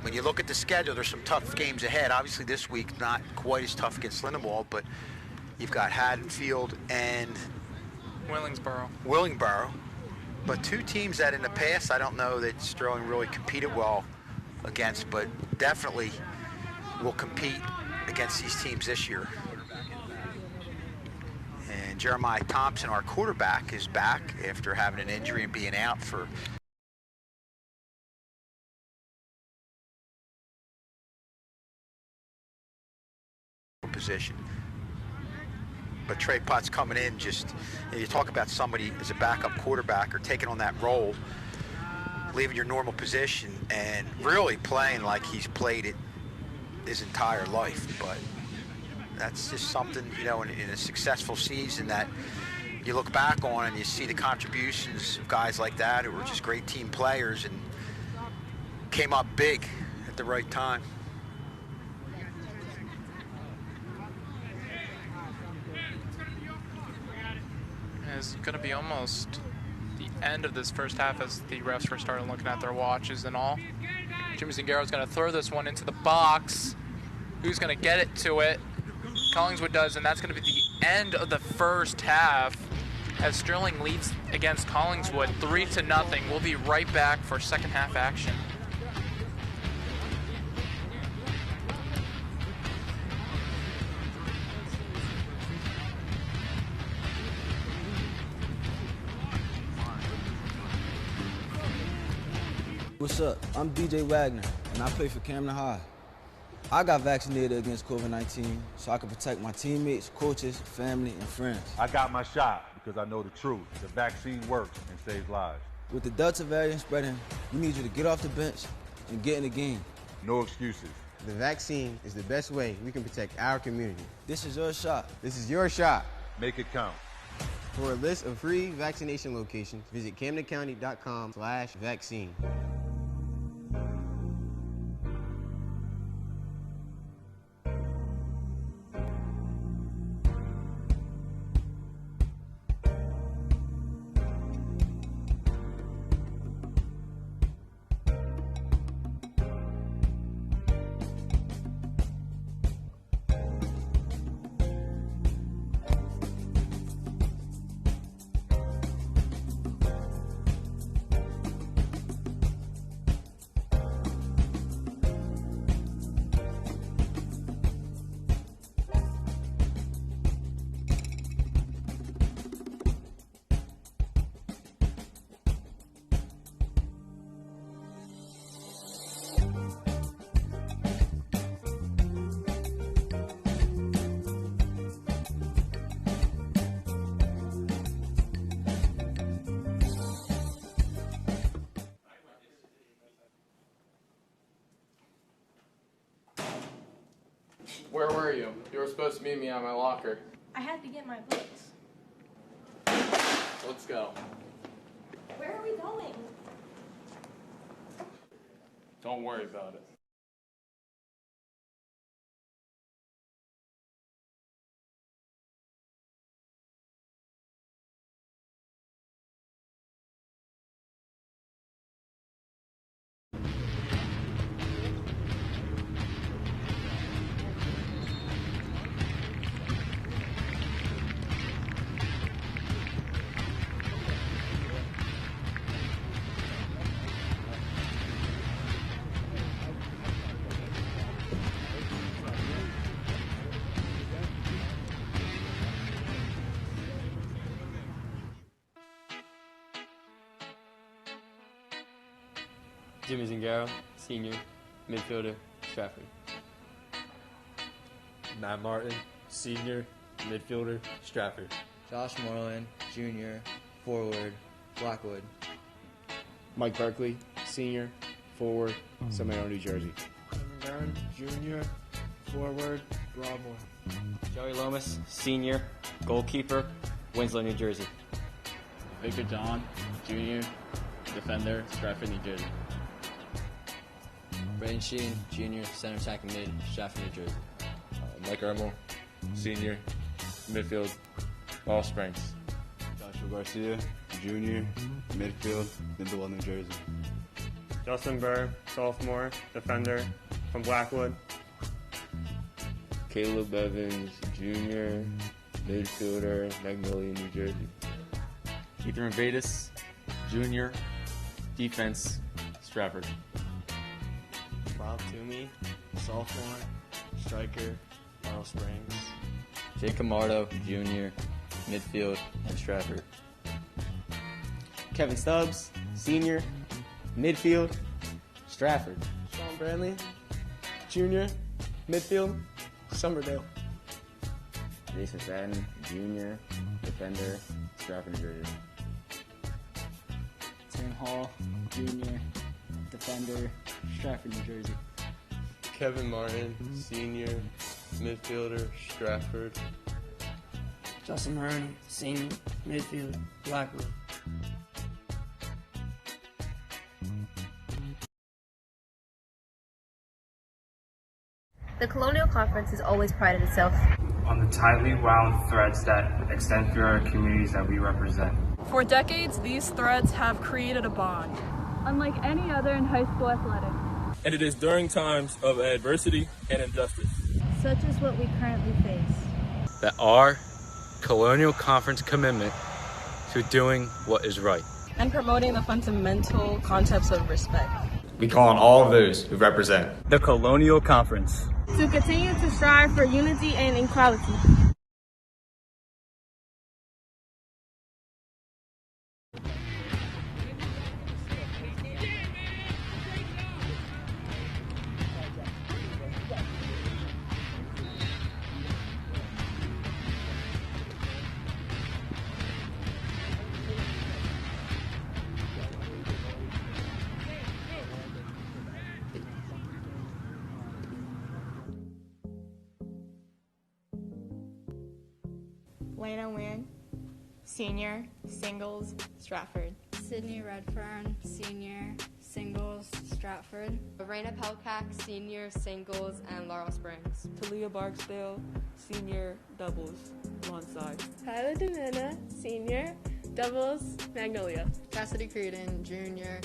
when you look at the schedule, there's some tough games ahead. Obviously, this week not quite as tough against Lindenwold, but you've got Haddonfield and Willingboro. But two teams that in the past I don't know that Sterling really competed well against, but definitely will compete against these teams this year. And Jeremiah Thompson, our quarterback, is back after having an injury and being out for position. But Trey Potts coming in, you talk about somebody as a backup quarterback or taking on that role, leaving your normal position and really playing like he's played it his entire life. But that's just something, in a successful season that you look back on and you see the contributions of guys like that who were just great team players and came up big at the right time. It's going to be almost the end of this first half as the refs were starting looking at their watches and all. Jimmy Zingaro's going to throw this one into the box. Who's going to get it to it? Collingswood does, and that's going to be the end of the first half as Sterling leads against Collingswood 3-0. We'll be right back for second half action. What's up? I'm DJ Wagner, and I play for Camden High. I got vaccinated against COVID-19 so I can protect my teammates, coaches, family, and friends. I got my shot because I know the truth. The vaccine works and saves lives. With the Delta variant spreading, we need you to get off the bench and get in the game. No excuses. The vaccine is the best way we can protect our community. This is your shot. This is your shot. Make it count. For a list of free vaccination locations, visit CamdenCounty.com/vaccine. Where were you? You were supposed to meet me at my locker. I had to get my books. Let's go. Where are we going? Don't worry about it. Jimmy Zingaro, senior, midfielder, Stratford. Matt Martin, senior, midfielder, Stratford. Josh Moreland, junior, forward, Blackwood. Mike Berkeley, senior, forward, Seminole, New Jersey. Kevin Byrne, junior, forward, Broadmoor. Joey Lomas, senior, goalkeeper, Winslow, New Jersey. Victor John, junior, defender, Stratford, New Jersey. Braden Sheen, junior, center attacking mid, Stratford, New Jersey. Mike Ermel, senior, midfield, Ball Springs. Joshua Garcia, junior, midfield, Lindwell, New Jersey. Justin Burr, sophomore, defender from Blackwood. Caleb Evans, junior, midfielder, Magnolia, New Jersey. Ethan Vedas, junior, defense, Stratford. Rob Toomey, sophomore, striker, Laurel Springs. Jake Camardo, junior, midfield, and Stratford. Kevin Stubbs, senior, midfield, Stratford. Sean Brantley, junior, midfield, Somerdale. Jason Fadden, junior, defender, Stratford, New Jersey. Tim Hall, junior, defender, Stratford, New Jersey. Kevin Martin, senior, midfielder, Stratford. Justin Mahoney, senior, midfield, Blackwood. The Colonial Conference has always prided itself on the tightly wound threads that extend through our communities that we represent. For decades, these threads have created a bond, unlike any other in high school athletics. And it is during times of adversity and injustice, such as what we currently face, that our Colonial Conference commitment to doing what is right and promoting the fundamental concepts of respect. We call on all of those who represent the Colonial Conference to continue to strive for unity and equality. Lena Wynn, senior, singles, Stratford. Sydney Redfern, senior, singles, Stratford. Raina Pelkak, senior, singles, and Laurel Springs. Talia Barksdale, senior, doubles, Lawnside. Tyler Demena, senior, doubles, Magnolia. Cassidy Creedon, junior,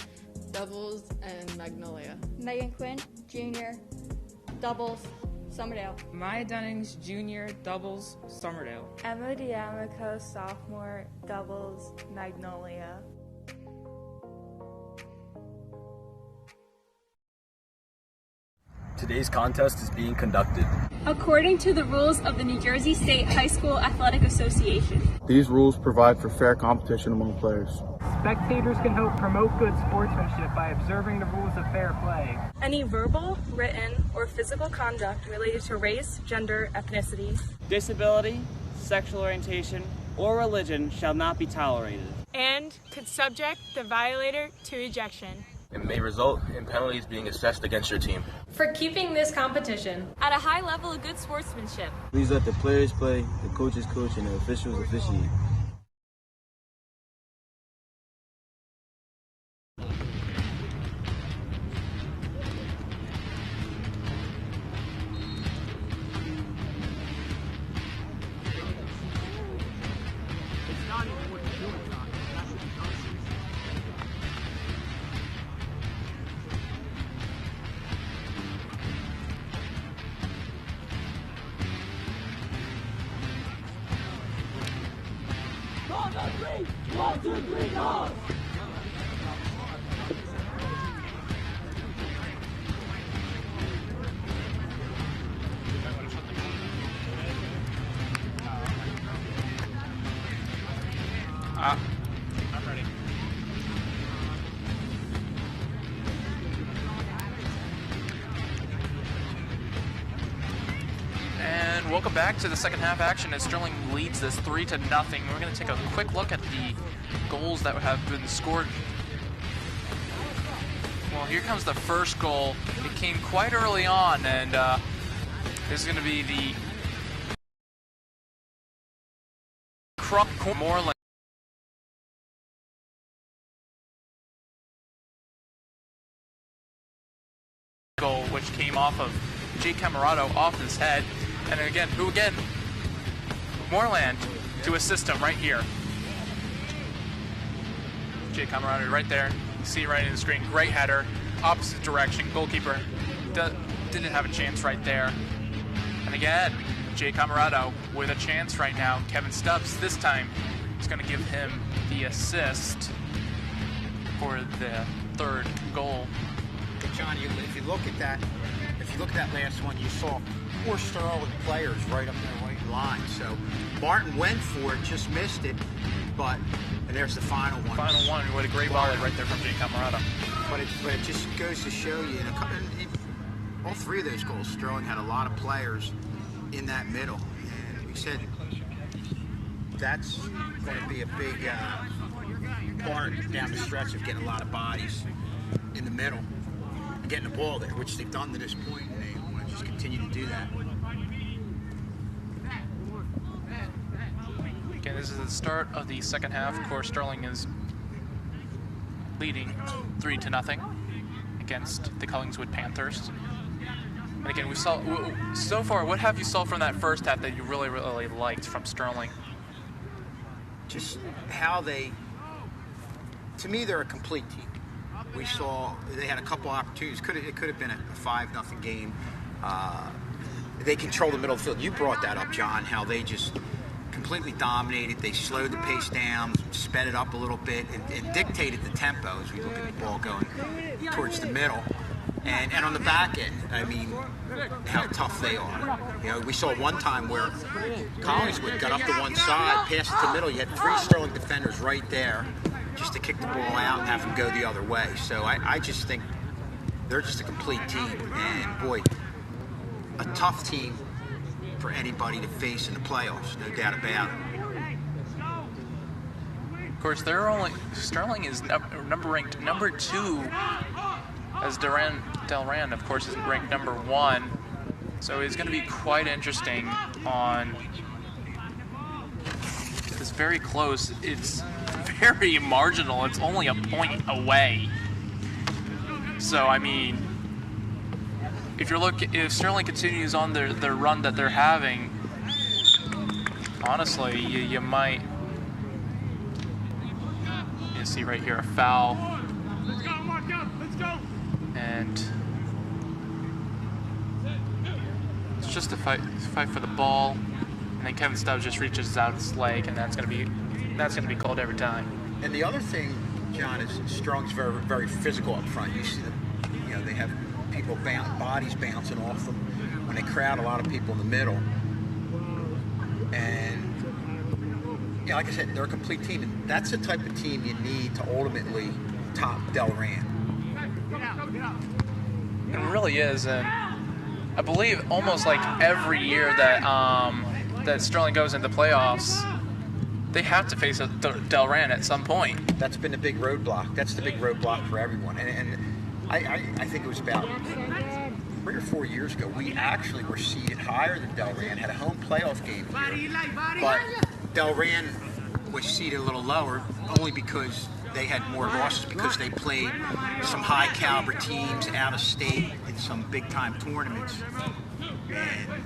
doubles, and Magnolia. Megan Quinn, junior, doubles, Somerdale. Maya Dunnings, junior, doubles, Somerdale. Emma D'Amico, sophomore, doubles, Magnolia. Today's contest is being conducted according to the rules of the New Jersey State High School Athletic Association. These rules provide for fair competition among players. Spectators can help promote good sportsmanship by observing the rules of fair play. Any verbal, written, or physical conduct related to race, gender, ethnicity, disability, sexual orientation, or religion shall not be tolerated, and could subject the violator to ejection. and may result in penalties being assessed against your team. For keeping this competition at a high level of good sportsmanship. Please let the players play, the coaches coach, and the officials officiate. I'm ready. And welcome back to the second half action as Sterling leads this 3-0. We're going to take a quick look at the goals that have been scored. Well, here comes the first goal. It came quite early on, and this is going to be the Moreland. Goal, which came off of Jake Camarado off his head. And again, Moreland to assist him right here. Jake Camarado right there. You see right in the screen. Great header. Opposite direction. Goalkeeper didn't have a chance right there. And again, Jake Camarado with a chance right now. Kevin Stubbs this time is going to give him the assist for the third goal. John, if you look at that last one, you saw 4 Sterling players right up their right line. So Martin went for it, just missed it, and there's the final one. Final one, what a great volley right there from Jake Camarado. But it just goes to show you, all 3 of those goals, Sterling had a lot of players in that middle. And we said that's going to be a big part down the stretch of getting a lot of bodies in the middle. Getting the ball there, which they've done to this point, and they want to just continue to do that. Okay, this is the start of the second half. Of course, Sterling is leading 3-0 against the Collingswood Panthers. And again, we saw so far. What have you saw from that first half that you really, really liked from Sterling? Just how to me, they're a complete team. We saw they had a couple opportunities. It could have been a 5-0 game. They control the middle of the field. You brought that up, John, how they just completely dominated. They slowed the pace down, sped it up a little bit, and dictated the tempo as we look at the ball going towards the middle. And on the back end, I mean, how tough they are. We saw one time where Collingswood got up to one side, passed it to the middle. You had 3 Sterling defenders right there, just to kick the ball out and have them go the other way. So I just think they're just a complete team. And boy, a tough team for anybody to face in the playoffs, no doubt about it. Of course, Sterling is ranked number 2, as Delran, of course, is ranked number 1. So it's going to be quite interesting on. It's very close. It's very marginal. It's only a point away. So I mean, if Sterling continues on their run that they're having, honestly, you might. You see right here a foul. Let's go, Marco. Let's go. And it's just a fight for the ball. And then Kevin Stubbs just reaches out his leg, and that's gonna be called every time. And the other thing, John, is Strong's very, very physical up front. You see them, they have people bodies bouncing off them when they crowd a lot of people in the middle. And like I said, they're a complete team, and that's the type of team you need to ultimately top Delran. It really is, and I believe almost like every year that that Sterling goes into the playoffs, they have to face Delran at some point. That's been the big roadblock. That's the big roadblock for everyone. And I think it was about 3 or 4 years ago, we actually were seeded higher than Delran, had a home playoff game here. But Delran was seeded a little lower only because they had more losses because they played some high caliber teams out of state in some big time tournaments. And,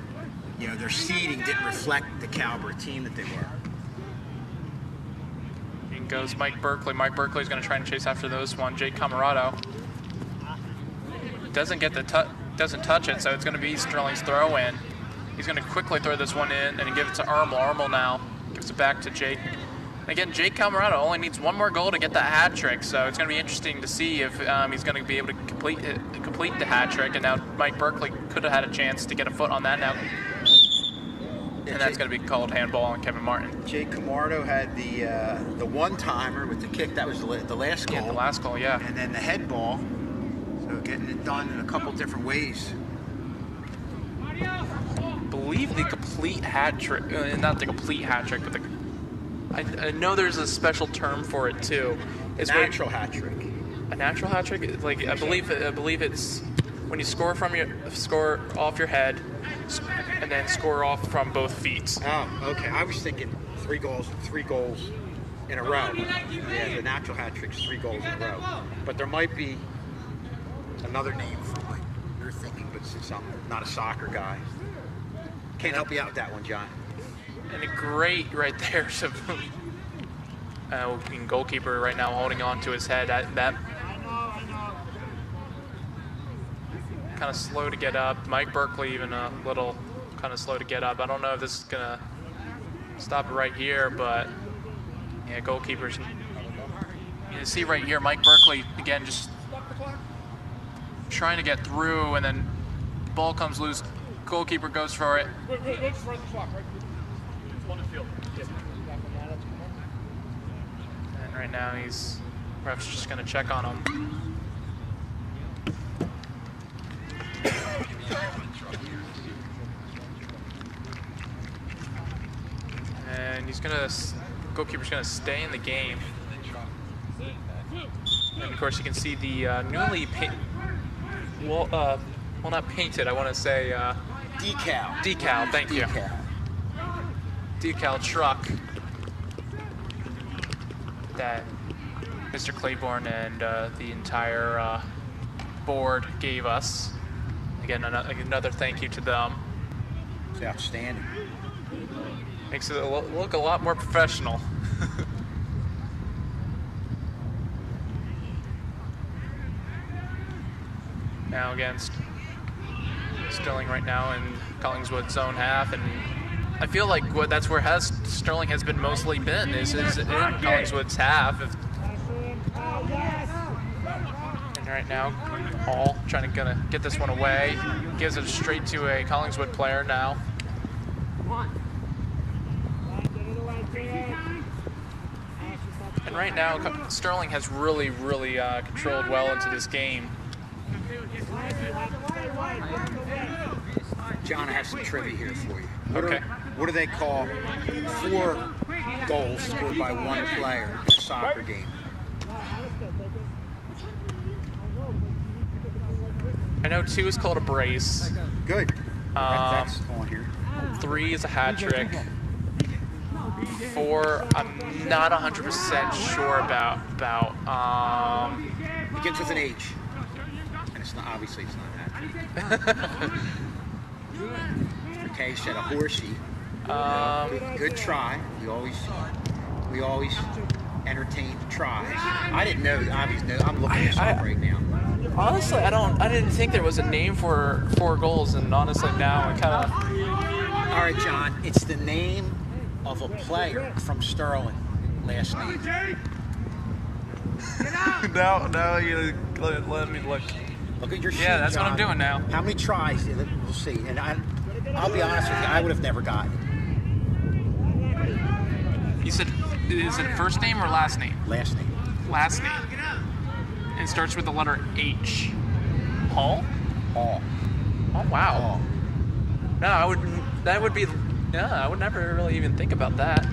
you know, their seeding didn't reflect the caliber of team that they were. In goes Mike Berkeley. Mike Berkeley's going to try and chase after those one. Jake Camarado doesn't get the doesn't touch it, so it's going to be Sterling's throw in. He's going to quickly throw this one in and give it to Armel. Armel now gives it back to Jake. Again, Jake Camarado only needs one more goal to get that hat trick, so it's going to be interesting to see if he's going to be able to complete the hat trick. And now Mike Berkeley could have had a chance to get a foot on that now. And that's going to be called handball on Kevin Martin. Jake Camarado had the one-timer with the kick. That was the last goal. Yeah, the last goal, yeah. And then the head ball. So getting it done in a couple different ways. I believe the complete hat trick, not the complete hat trick, but I know there's a special term for it too. It's a natural hat trick. A natural hat trick? Like I believe it's when you score off your head and then score off from both feet. Oh, okay. I was thinking 3 goals in a row. Yeah, the natural hat trick's 3 goals in a row. But there might be another name for what you're thinking, but since I'm not a soccer guy, can't help you out with that one, John. And a great right there. So, goalkeeper right now holding on to his head. That kind of slow to get up. Mike Berkeley even a little kind of slow to get up. I don't know if this is gonna stop it right here, but yeah, goalkeepers. You can see right here, Mike Berkeley again just trying to get through, and then ball comes loose. Goalkeeper goes for it. And right now ref's just gonna check on him. And goalkeeper's gonna stay in the game. And of course you can see the newly well, not painted, I want to say decal. Decal, thank you. Decal truck that Mr. Claiborne and the entire board gave us. Again, another thank you to them. It's outstanding. Makes it look a lot more professional. Now again, Sterling right now in Collingswood's zone half, and I feel like that's where Sterling has been mostly been is in Collingswood's half. And right now, Hall trying to get this one away, gives it straight to a Collingswood player now. And right now, Sterling has really controlled well into this game. John, I have some trivia here for you. Okay. What do they call 4 goals scored by one player in a soccer game? I know 2 is called a brace. Good. That's on here. 3 is a hat trick. 4, I'm not 100% sure about. It begins with an H. And it's not, obviously it's not that. Okay, said a horsey. Good try. We always entertain tries. I didn't know. Obviously, I'm looking this up right now. Honestly, I didn't think there was a name for 4 goals, and honestly now I kind of. All right, John. It's the name of a player from Sterling. Last name. No, you let me look. Look at your sheet, Yeah, that's John. what I'm doing now. How many tries? We'll see. And I'll be honest with you, I would have never gotten it. You said, is it first name or last name? Last name. Last name. And it starts with the letter H. Hall? Hall. Oh, wow. Hall. No, I would never really even think about that.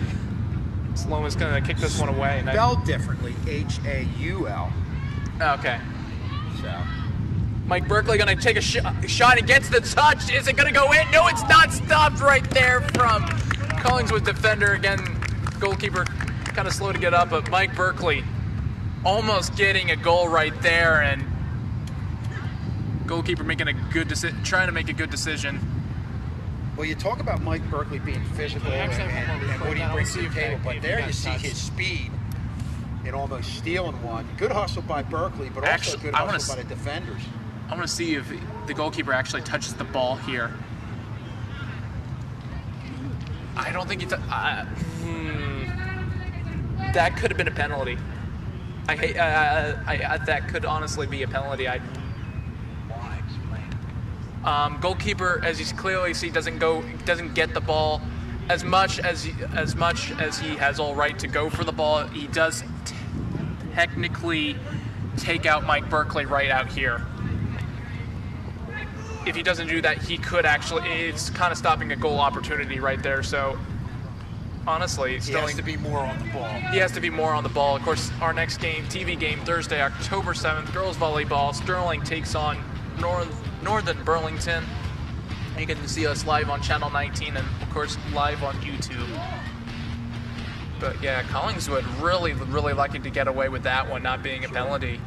Sloma's going to kick this one away. And Spelled differently, H-A-U-L. Okay. So. Mike Berkeley going to take a shot and gets the touch. Is it going to go in? No, it's not. Stopped right there from Collingswood defender. Again, goalkeeper kind of slow to get up, but Mike Berkeley almost getting a goal right there, and goalkeeper making a good decision, trying to make a good decision. Well, you talk about Mike Berkeley being physical and what he brings to the table, but there you see his speed in almost stealing one. Good hustle by Berkeley, but also good hustle by the defenders. I want to see if the goalkeeper actually touches the ball here. I don't think he that could have been a penalty. That could honestly be a penalty. Goalkeeper, as you clearly see, doesn't get the ball as much as he has all right to go for the ball. He does technically take out Mike Berkeley right out here. If he doesn't do that, he could actually. It's kind of stopping a goal opportunity right there. So honestly, he has to be more on the ball. He has to be more on the ball. Of course, our next game, TV game, Thursday, October 7th, girls volleyball. Sterling takes on Northern Burlington. You can see us live on Channel 19 and, of course, live on YouTube. But, yeah, Collingswood really lucky to get away with that one not being a penalty.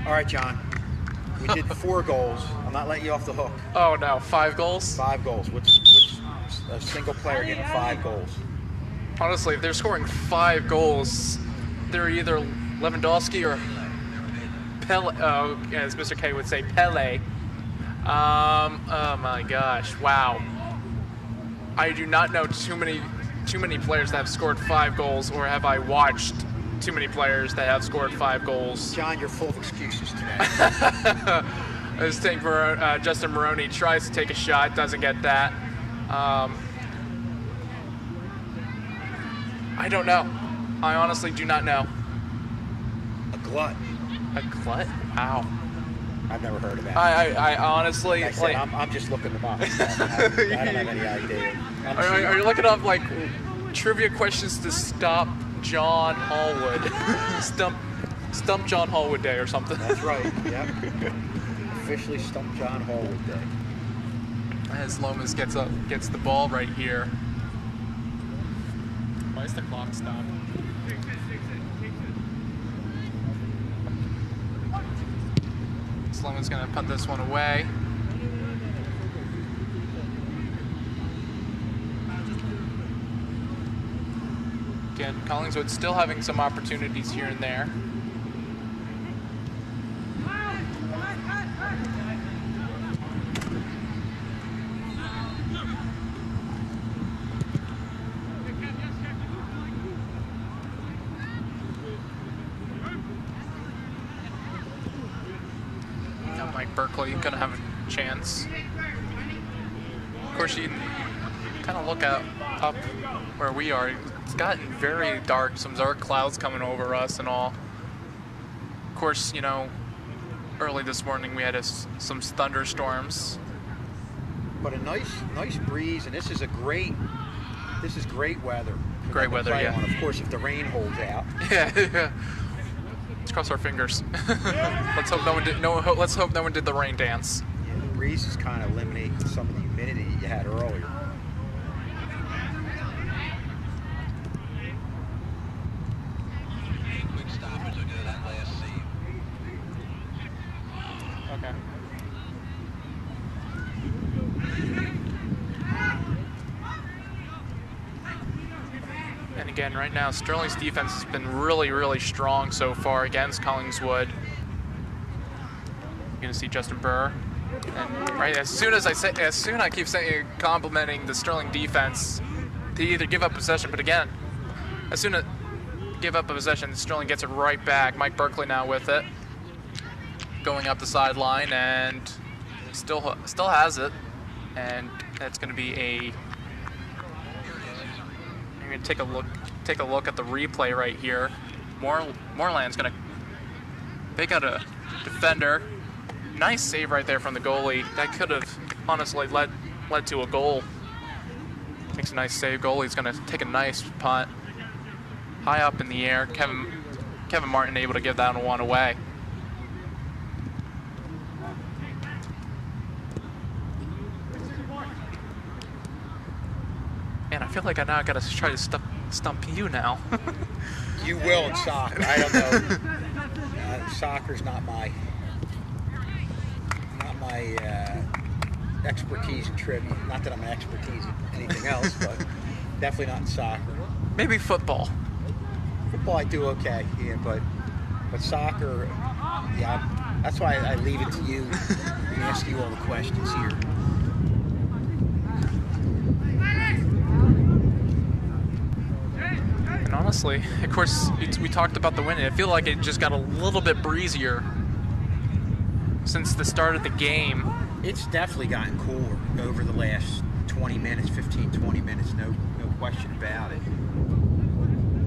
All right, John. We did 4 goals. I'm not letting you off the hook. Oh, no. 5 goals? 5 goals. Which a single player getting 5 goals? Honestly, if they're scoring 5 goals, they're either Lewandowski or Pele, as Mr. K would say, Pele. Oh my gosh, wow. I do not know too many players that have scored 5 goals, or have I watched too many players that have scored 5 goals. John, you're full of excuses today. This thing for Justin Maroney tries to take a shot, doesn't get that. I don't know. I honestly do not know. A glut. A glut? Wow. I've never heard of that. I honestly, like I said, I'm just looking them up. I don't have any idea. Are you looking up like trivia questions to stop John Hallwood? Stump John Hallwood Day or something. That's right. Yep. Officially Stump John Hallwood Day. As Lomas gets the ball right here. Why is the clock stopped? Lomas gonna punt this one away. Again, Collingswood still having some opportunities here and there. Berkeley gonna have a chance. Of course, you kind of look out up where we are. It's gotten very dark. Some dark clouds coming over us and all. Of course, you know, early this morning we had some thunderstorms. But a nice breeze, and this is great weather. Great weather, yeah. Of course, if the rain holds out. Yeah. Let's cross our fingers. Let's hope no one did the rain dance. Yeah, the breeze is kind of eliminating some of the humidity you had earlier. Quick stoppage. Look at that last save. Okay. And again, right now, Sterling's defense has been really strong so far against Collingswood. You're gonna see Justin Burr, and right as soon I keep saying complimenting the Sterling defense, they either give up possession, but again, as soon as give up a possession, Sterling gets it right back. Mike Berkeley now with it, going up the sideline, and still has it, and that's gonna be a. You're gonna take a look at the replay right here. Moreland's gonna pick out a defender. Nice save right there from the goalie. That could have honestly led to a goal. Makes a nice save. Goalie's going to take a nice punt. High up in the air. Kevin Martin able to give that one away. Man, I feel like I now got to try to stump you now. You will in soccer. I don't know. Soccer's not my expertise in trivia. Not that I'm an expertise in anything else, but definitely not in soccer. Maybe football. Football I do okay, yeah, but soccer, yeah. That's why I leave it to you and ask you all the questions here. And honestly, of course, we talked about the wind, and I feel like it just got a little bit breezier since the start of the game. It's definitely gotten cooler over the last 20 minutes, 15, 20 minutes, no question about it.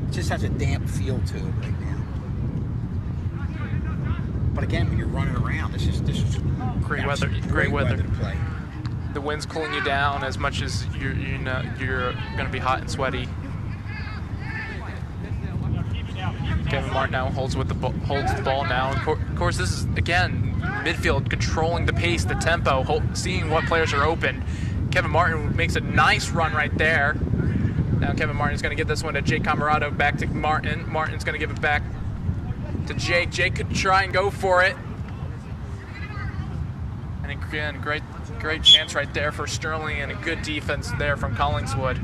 It just has a damp feel to it right now. But again, when you're running around, this is great weather. Great weather to play. The wind's cooling you down as much as you're going to be hot and sweaty. Kevin Martin now holds the ball now. Of course, this is again midfield controlling the pace, the tempo, seeing what players are open. Kevin Martin makes a nice run right there. Now Kevin Martin's going to give this one to Jake Camarado, back to Martin. Martin's going to give it back to Jake. Jake could try and go for it. And again, great chance right there for Sterling, and a good defense there from Collingswood.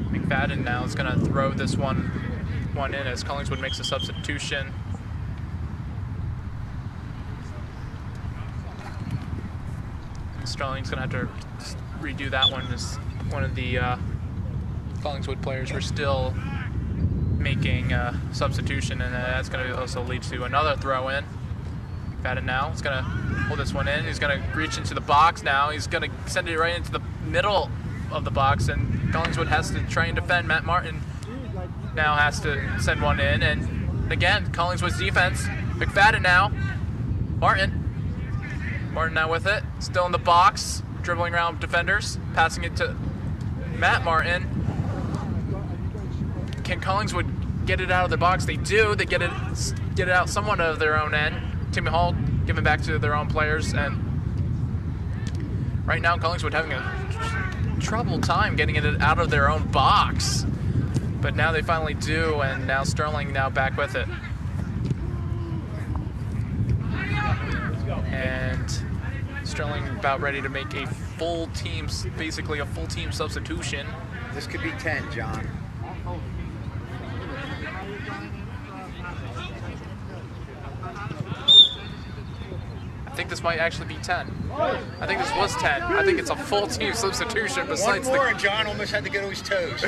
McFadden now is going to throw this one in as Collingswood makes a substitution. Sterling's going to have to redo that one, as one of the Collingswood players were still making a substitution, and that's going to also lead to another throw in. McFadden now is going to hold this one in. He's going to reach into the box now. He's going to send it right into the middle of the box, and Collingswood has to try and defend. Matt Martin now has to send one in, and again, Collingswood's defense. McFadden now. Martin now with it, still in the box, dribbling around defenders, passing it to Matt Martin. Can Collingswood get it out of the box? They do. They get it out somewhat of their own end. Timmy Hall giving back to their own players, and right now Collingswood having a trouble time getting it out of their own box. But now they finally do, and now Sterling now back with it. And Sterling about ready to make a basically a full team substitution. This could be 10, John. I think this might actually be 10. I think this was 10. I think it's a full team substitution besides one more, and John almost had to go to his toes.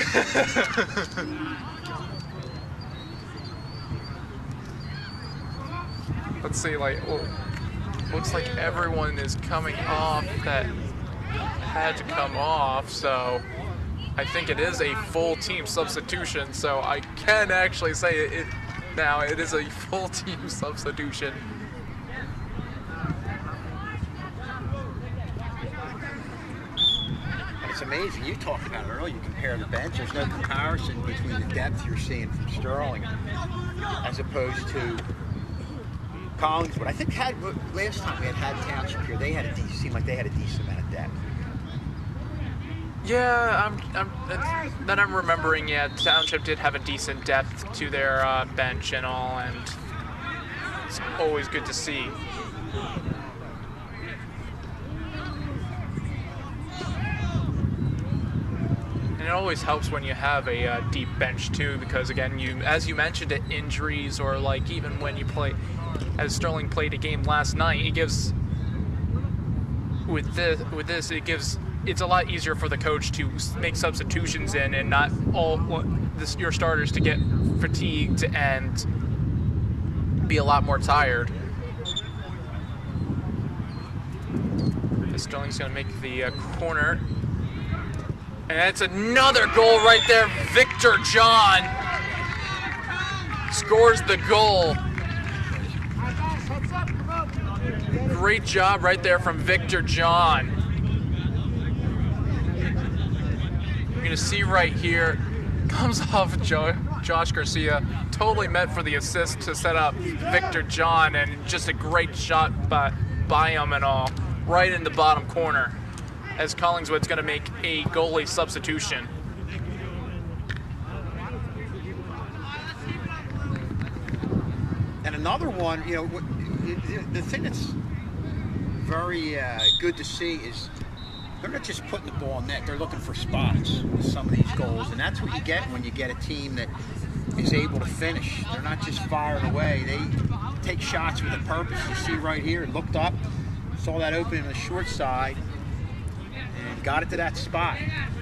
Let's see, looks like everyone is coming off that had to come off, so I think it is a full team substitution, so I can actually say it now. It is a full team substitution. It's amazing. You talked about it earlier. You compare the bench. There's no comparison between the depth you're seeing from Sterling as opposed to Collingswood. I think last time we had Township here, they had seemed like they had a decent amount of depth. Yeah, I'm remembering. Yeah, Township did have a decent depth to their bench and all, and it's always good to see. And it always helps when you have a deep bench too, because again, as you mentioned, injuries or like even when you play, as Sterling played a game last night, it gives it's a lot easier for the coach to make substitutions in and not your starters to get fatigued and be a lot more tired. Sterling's going to make the corner. And that's another goal right there. Victor John scores the goal. Great job right there from Victor John. You're going to see right here, comes off Josh Garcia. Totally meant for the assist to set up Victor John, and just a great shot by him and all, right in the bottom corner, as Collingswood's going to make a goalie substitution. And another one, you know, the thing that's very good to see is they're not just putting the ball in net, they're looking for spots with some of these goals. And that's what you get when you get a team that is able to finish. They're not just firing away, they take shots with a purpose. You see right here, looked up, saw that opening on the short side, and got it to that spot.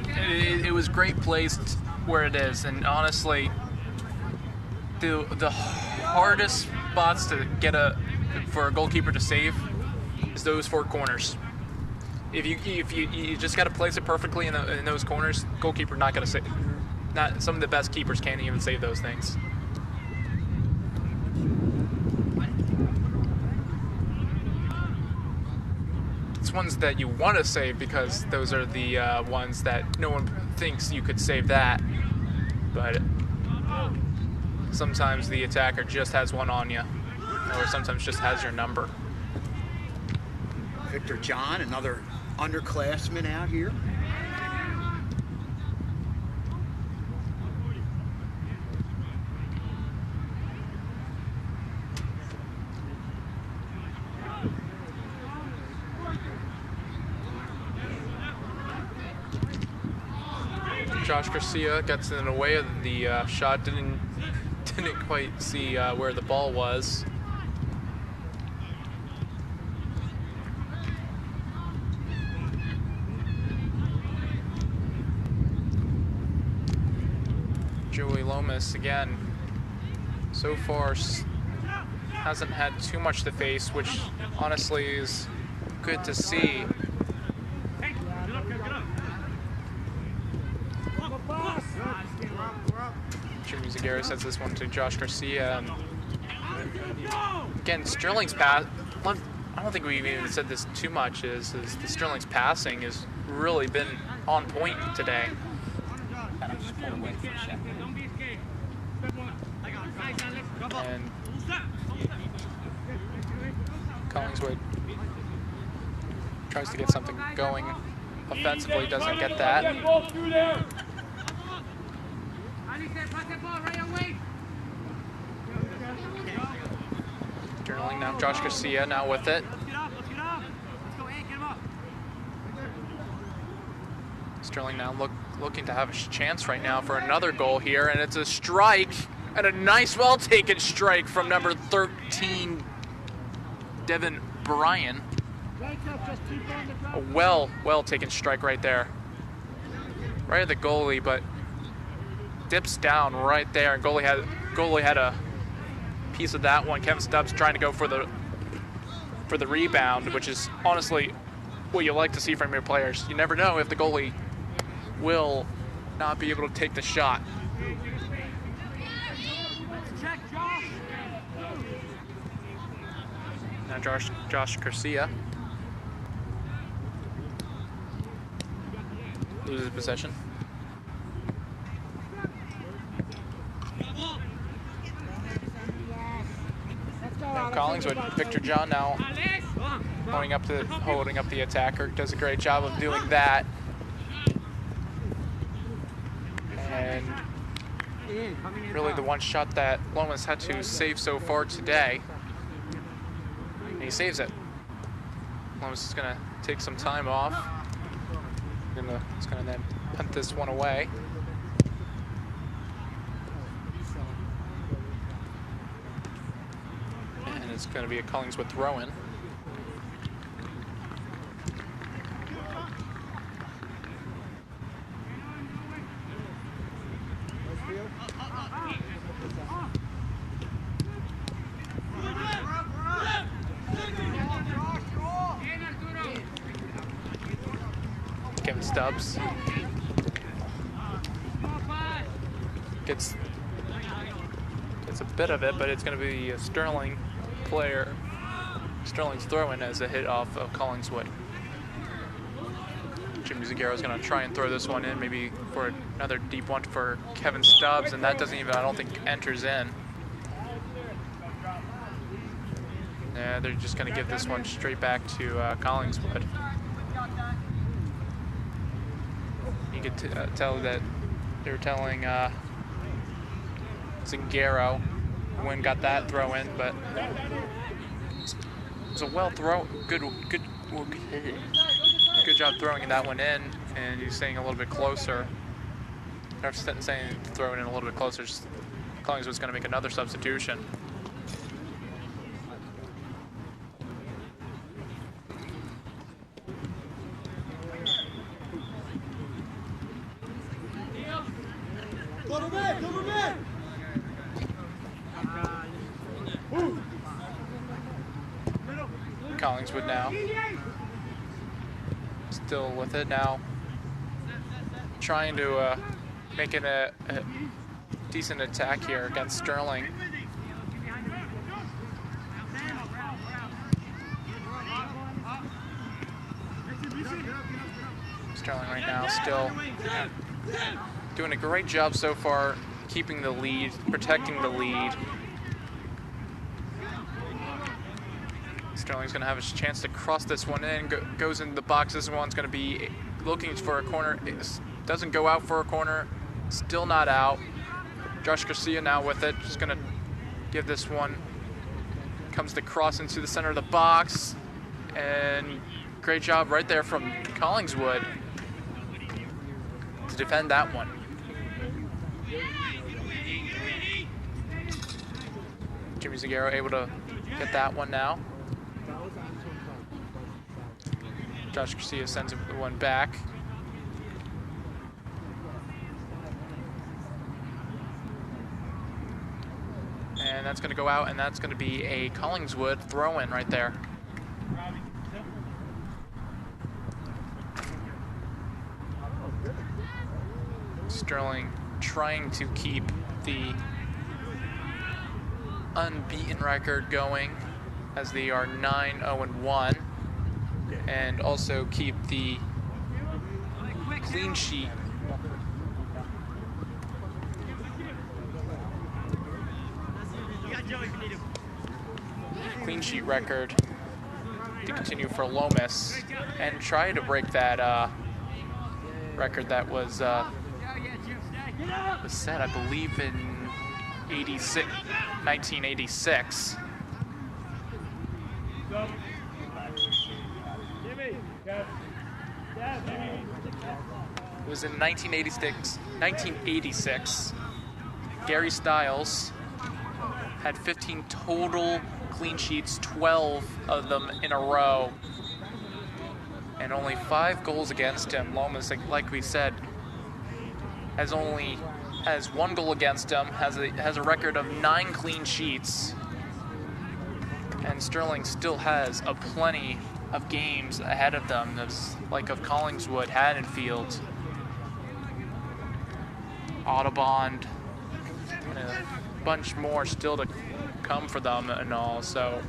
It was great placed where it is, and honestly, the hardest spots to get for a goalkeeper to save is those four corners. If you just got to place it perfectly in those corners, goalkeeper not going to save. Not some of the best keepers can't even save those things. It's ones that you want to save because those are the ones that no one thinks you could save that. But sometimes the attacker just has one on you, or sometimes just has your number. Victor John, another underclassman out here. Josh Garcia gets in the way of the shot, didn't quite see where the ball was. Joey Lomas again, so far hasn't had too much to face, which honestly is good to see. Jimmy Zaguera sends this one to Josh Garcia. Again, Sterling's pass, I don't think we've even said this too much, is the Sterling's passing has really been on point today. And Collingswood tries to get something going offensively, doesn't get that. Journaling now, Josh Garcia now with it. Sterling now looking to have a chance right now for another goal here, and it's a strike, and a nice, well-taken strike from number 13, Devin Bryan. A well-taken strike right there. Right at the goalie, but dips down right there, and goalie had a piece of that one. Kevin Stubbs trying to go for the rebound, which is honestly what you like to see from your players. You never know if the goalie will not be able to take the shot. Now Josh Garcia loses possession. Now Collingswood, Victor John now holding up the attacker, does a great job of doing that. And really the one shot that Lomas had to save so far today. And he saves it. Lomas is going to take some time off. He's going to then punt this one away. And it's going to be a Collingswood throw-in. Kevin Stubbs gets a bit of it, but it's going to be a Sterling player. Sterling's throwing as a hit off of Collingswood. Jimmy Zagaro is going to try and throw this one in, maybe for another deep one for Kevin Stubbs, and that doesn't even, I don't think, enters in. Yeah, they're just going to give this one straight back to Collingswood. You could tell that they were telling Zagaro when got that throw in, but it was a well throw, good job throwing that one in, and he's saying a little bit closer. They're saying throw it in a little bit closer. Collingswood's going to make another substitution. Collingswood now. Still with it now. Trying to make it a decent attack here against Sterling. Sterling right now still doing a great job so far, keeping the lead, protecting the lead. Sterling's going to have a chance to cross this one in, goes into the box. This one's going to be looking for a corner. It doesn't go out for a corner, still not out. Josh Garcia now with it, just going to give this one. Comes to cross into the center of the box, and great job right there from Collingswood to defend that one. Jimmy Zagaro able to get that one now. Josh Garcia sends the one back. And that's going to go out, and that's going to be a Collingswood throw-in right there. Sterling trying to keep the unbeaten record going as they are 9-0-1, and also keep the clean sheet record to continue for Lomas, and try to break that record that was set, I believe, in 1986. It was in 1986. Gary Stiles had 15 total clean sheets, 12 of them in a row, and only 5 goals against him. Lomas, like we said, has 1 goal against him, has a record of 9 clean sheets, and Sterling still has a plenty of games ahead of them. There's like of Collingswood, Haddonfield, Audubon, and a bunch more still to come for them and all. So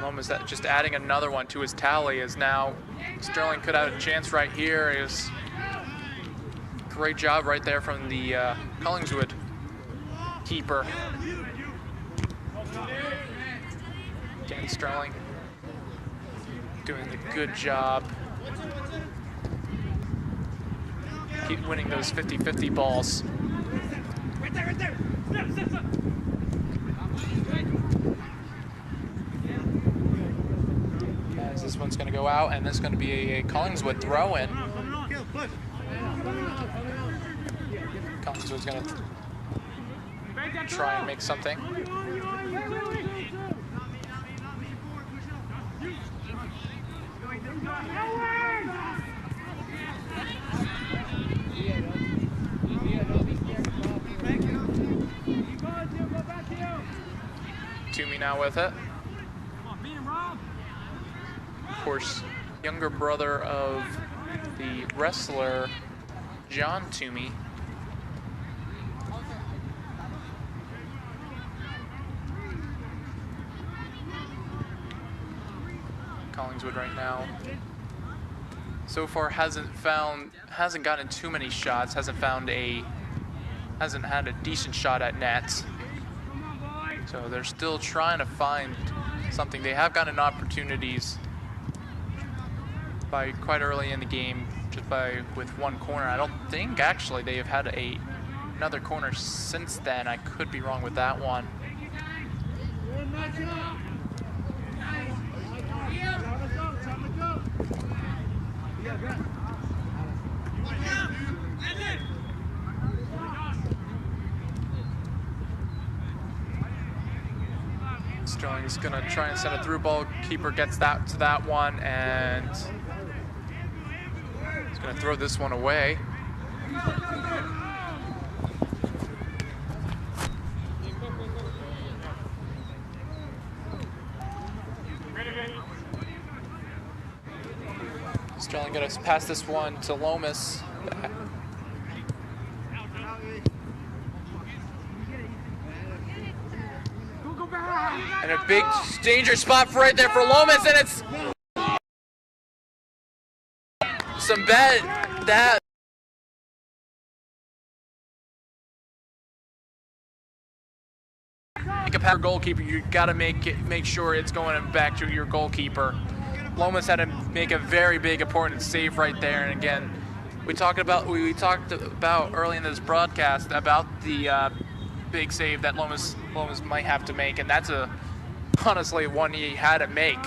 Lomas just adding another one to his tally, is now Sterling could have a chance right here. Is great job right there from the Collingswood keeper. Again, Sterling doing a good job. Keep winning those 50-50 balls. Right there, right there. Step. As this one's going to go out, and this is going to be a Collingswood throw-in. Collingswood's going to try and make something. Toomey now with it. Of course, younger brother of the wrestler John Toomey. Collingswood right now. So far hasn't gotten too many shots, hasn't had a decent shot at net. So they're still trying to find something. They have gotten opportunities by quite early in the game, just with one corner. I don't think actually they have had another corner since then. I could be wrong with that one. Sterling's gonna try and send a through ball. Keeper gets that to that one, and he's gonna throw this one away. Sterling gonna pass this one to Lomas. And a big danger spot right there for Lomas, and it's some bad that. Make a pass goalkeeper, you gotta make sure it's going back to your goalkeeper. Lomas had to make a very big important save right there, and again, we talked about early in this broadcast about the big save that Lomas might have to make, and that's honestly one he had to make.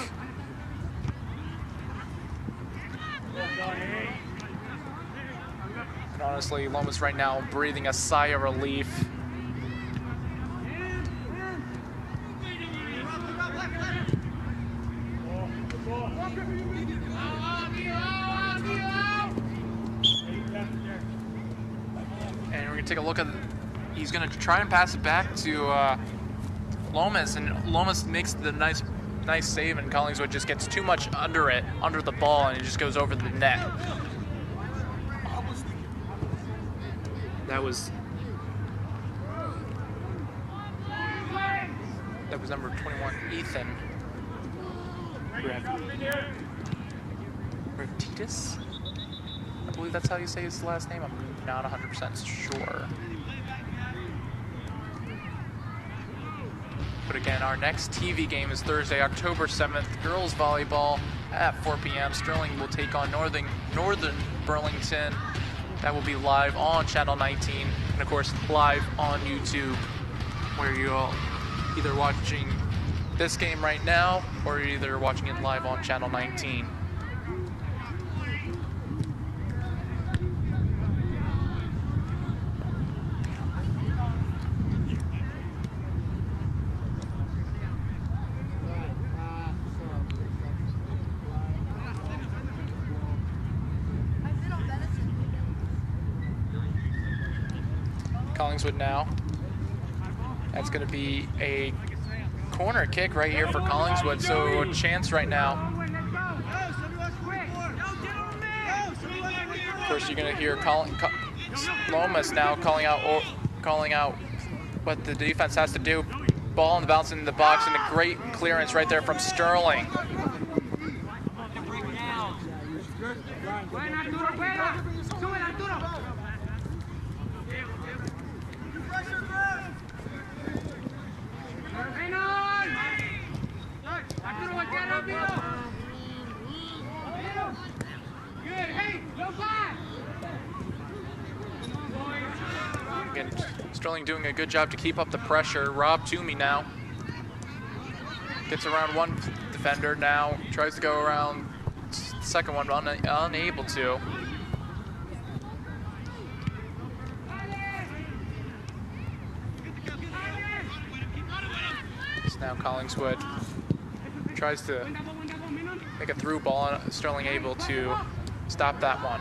And honestly, Lomas right now breathing a sigh of relief. And we're gonna take a look at. He's gonna try and pass it back to Lomas, and Lomas makes the nice save, and Collingswood just gets too much under the ball, and it just goes over the net. That was number 21, Ethan Retitis? I believe that's how you say his last name. I'm not 100% sure. But again, our next TV game is Thursday, October 7th, girls volleyball at 4 p.m. Sterling will take on Northern Burlington. That will be live on Channel 19, and of course live on YouTube, where you're either watching this game right now or you're either watching it live on Channel 19. Collingswood now. That's going to be a corner kick right here for Collingswood, so a chance right now. Of course, you're going to hear Lomas now calling out what the defense has to do. Ball and bounce in the box, and a great clearance right there from Sterling. Again, Sterling doing a good job to keep up the pressure. Rob Toomey now gets around one defender now, tries to go around the second one, but unable to. So now Collingswood tries to make a through ball, and Sterling able to stop that one.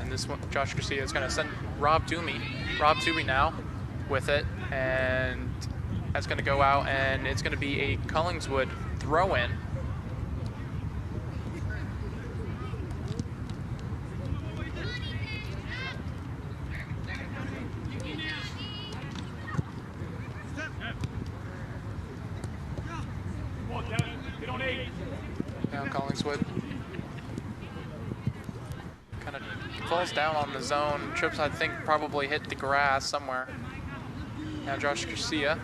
And this one, Josh Garcia is going to send Rob Toomey now with it, and That's going to go out, and it's going to be a Collingswood throw-in. Now Collingswood kind of falls down on the zone. Trips, I think, probably hit the grass somewhere. Now Josh Garcia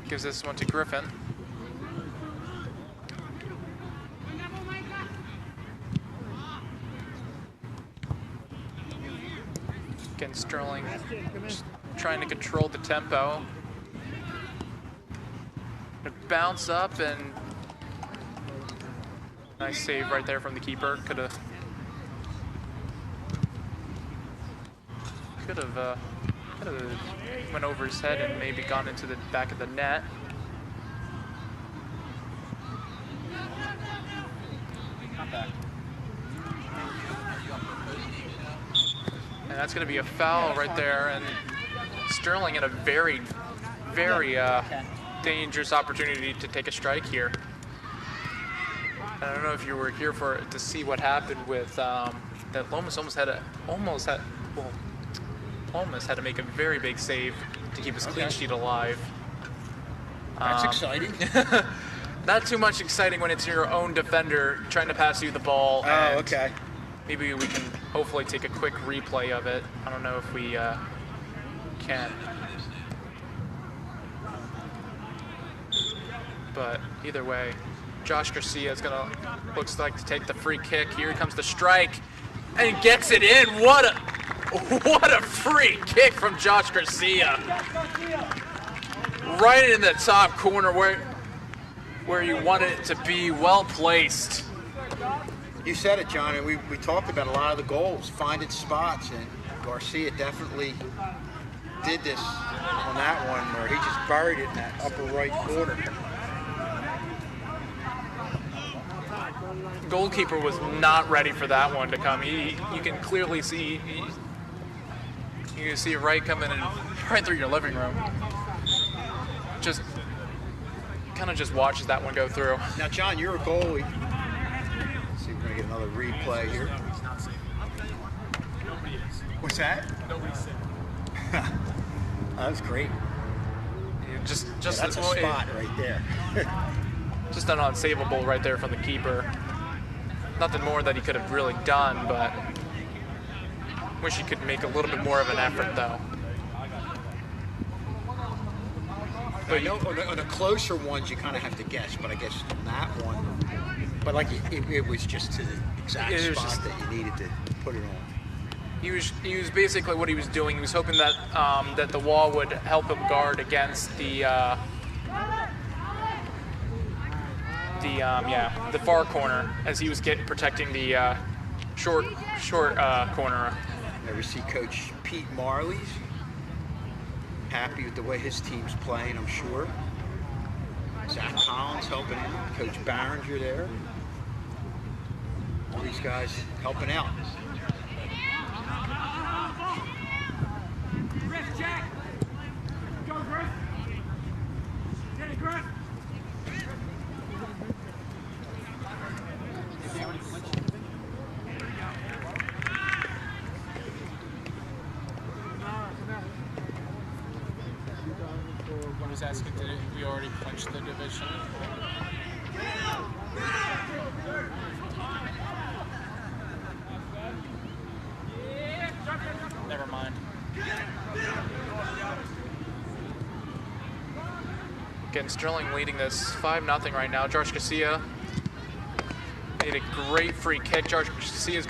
gives this one to Griffin. Again, Sterling just trying to control the tempo. Bounce up, and nice save right there from the keeper. Could have went over his head and maybe gone into the back of the net. And that's going to be a foul right there, and Sterling in a very, very dangerous opportunity to take a strike here. I don't know if you were here to see what happened with that. Lomas almost had to make a very big save to keep his clean sheet alive. That's exciting. Not too much exciting when it's your own defender trying to pass you the ball. Oh, okay. Maybe we can hopefully take a quick replay of it. I don't know if we can. But either way, Josh Garcia is looks like to take the free kick. Here comes the strike, and gets it in. What a free kick from Josh Garcia! Right in the top corner where you wanted it to be, well placed. You said it, John, and we talked about a lot of the goals, finding spots, and Garcia definitely did this on that one where he just buried it in that upper right corner. Goalkeeper was not ready for that one to come. You can clearly see, you can see it right coming in right through your living room. Just kind of just watches that one go through. Now, John, you're a goalie. Let's see if we're gonna get another replay here. What's that? Nobody's safe. That was great. Just that's a spot right there. Just an unsavable right there from the keeper. Nothing more that he could have really done, but wish he could make a little bit more of an effort, though. But you know, on the closer ones, you kind of have to guess. But I guess on that one, but like it was just to the exact spot that you needed to put it on. He was basically what he was doing. He was hoping that that the wall would help him guard against the far corner, as he was protecting the short corner. Ever see Coach Pete Marley's happy with the way his team's playing, I'm sure. Zach Collins helping out, Coach Barringer there. All these guys helping out. Griff, Jack! Go, Griff! Get it, Griff! I was asking, did we already clinch the division? Never mind. Again, Sterling leading this 5-0 right now. Josh Garcia made a great free kick. Josh Garcia is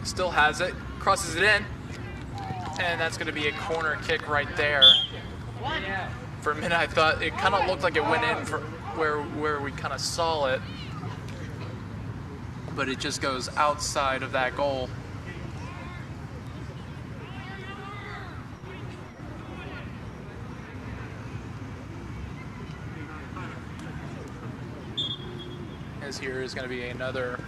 still has it, crosses it in, and that's going to be a corner kick right there. For a minute, I thought it kind of looked like it went in for where we kind of saw it, but it just goes outside of that goal. As here is going to be another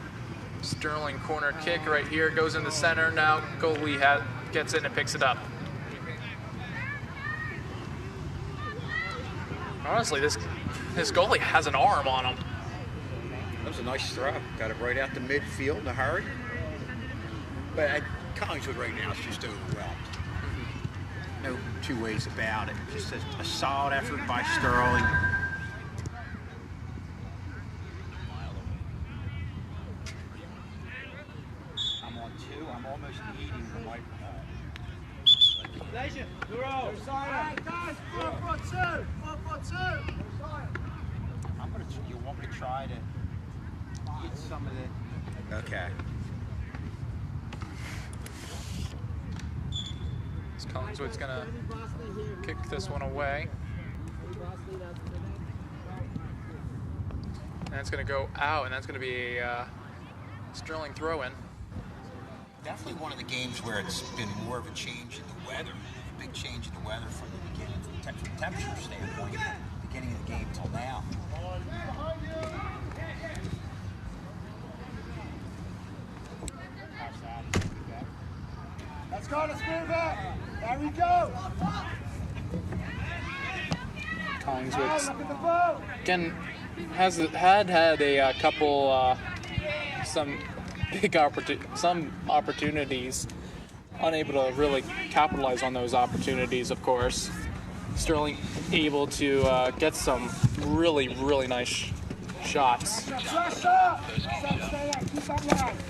Sterling corner kick right here. Goes in the center. Now goalie gets it and picks it up. Honestly, this goalie has an arm on him. That was a nice throw. Got it right out to midfield in a hurry. But at Collingswood right now is just overwhelmed. No two ways about it. Just a solid effort by Sterling. I'm on 2. I'm almost needing the microphone. You're out. Guys, 4-4-2. 4-4-2. You want me to try to get some of the... Okay. Collingswood's gonna kick this one away. And it's gonna go out, and that's gonna be a Sterling throw-in. Definitely one of the games where it's been more of a change in the weather. A big change in the weather from the beginning, from a temperature standpoint, beginning of the game till now. Let's go, let's move it. There we go. Collingswood again had a couple some opportunities, unable to really capitalize on those opportunities. Of course, Sterling able to get some really nice shots. Of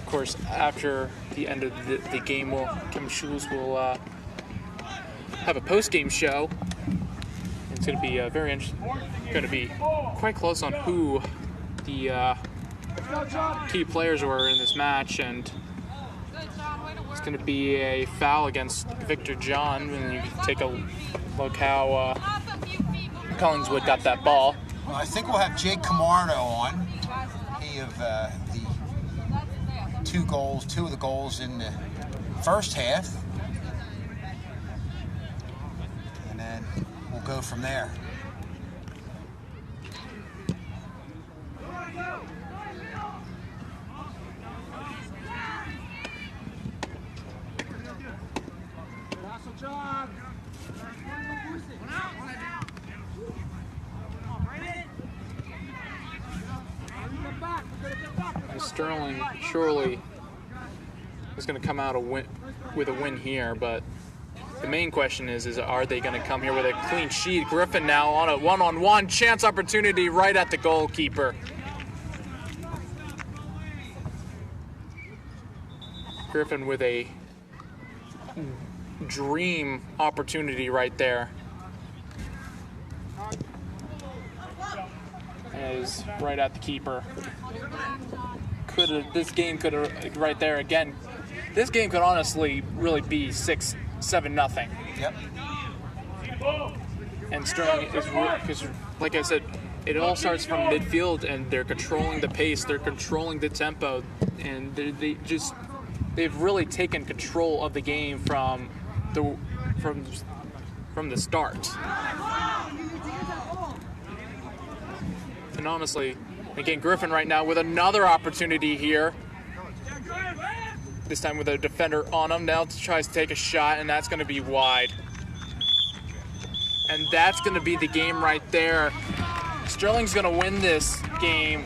course, after the end of the game, Kim Schulz will have a post-game show. It's going to be very interesting. Going to be quite close on who the key players were in this match, and it's going to be a foul against Victor John. And you can take a look how Collingswood got that ball. Well, I think we'll have Jake Camardo on. He of the two of the goals in the first half. And then we'll go from there. Sterling surely is going to come out with a win here, but the main question is are they going to come here with a clean sheet? Griffin now on a one-on-one chance opportunity right at the goalkeeper. Griffin with a dream opportunity right there. Is right at the keeper. This game could have right there again. This game could honestly really be 6-7-0. Yep. And Sterling is, because like I said, it all starts from midfield, and they're controlling the pace, they're controlling the tempo, and they've really taken control of the game from the start. And honestly, again, Griffin right now with another opportunity here. This time with a defender on him. Now tries to take a shot, and that's going to be wide. And that's going to be the game right there. Sterling's going to win this game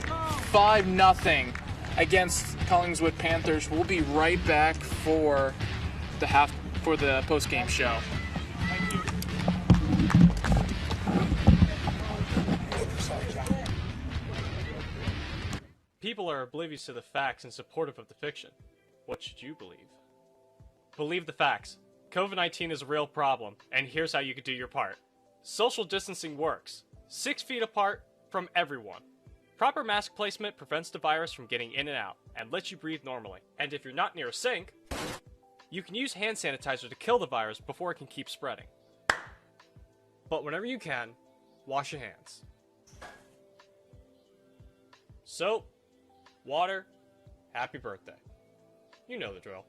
5-0 against Collingswood Panthers. We'll be right back for the post-game show. People are oblivious to the facts and supportive of the fiction. What should you believe? Believe the facts. COVID-19 is a real problem, and here's how you can do your part. Social distancing works. 6 feet apart from everyone. Proper mask placement prevents the virus from getting in and out, and lets you breathe normally. And if you're not near a sink, you can use hand sanitizer to kill the virus before it can keep spreading. But whenever you can, wash your hands. Soap, water, happy birthday. You know the drill.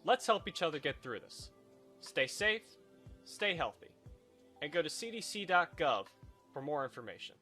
Let's help each other get through this. Stay safe, stay healthy, and go to cdc.gov for more information.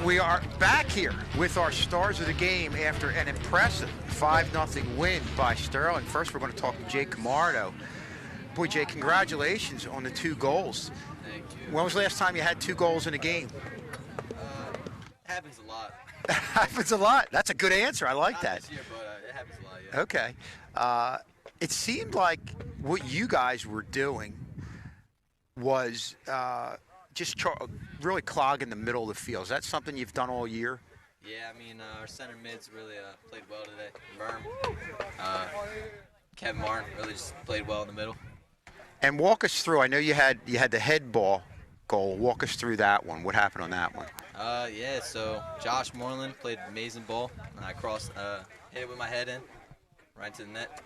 We are back here with our stars of the game after an impressive 5-0 win by Sterling. First, we're going to talk to Jake Camardo. Boy, Jake, congratulations on the 2 goals. Thank you. When was the last time you had 2 goals in a game? Happens a lot. Happens a lot. That's a good answer. I like Not that. this year, but it happens a lot, yeah. Okay. It seemed like what you guys were doing was just really clogging the middle of the field. Is that something you've done all year? Yeah, I mean, our center mids really played well today. Verm, Kevin Martin really just played well in the middle. And walk us through. I know you had the head ball goal. Walk us through that one. What happened on that one? Yeah, so Josh Moreland played an amazing ball, and I crossed, hit it with my head in, right to the net.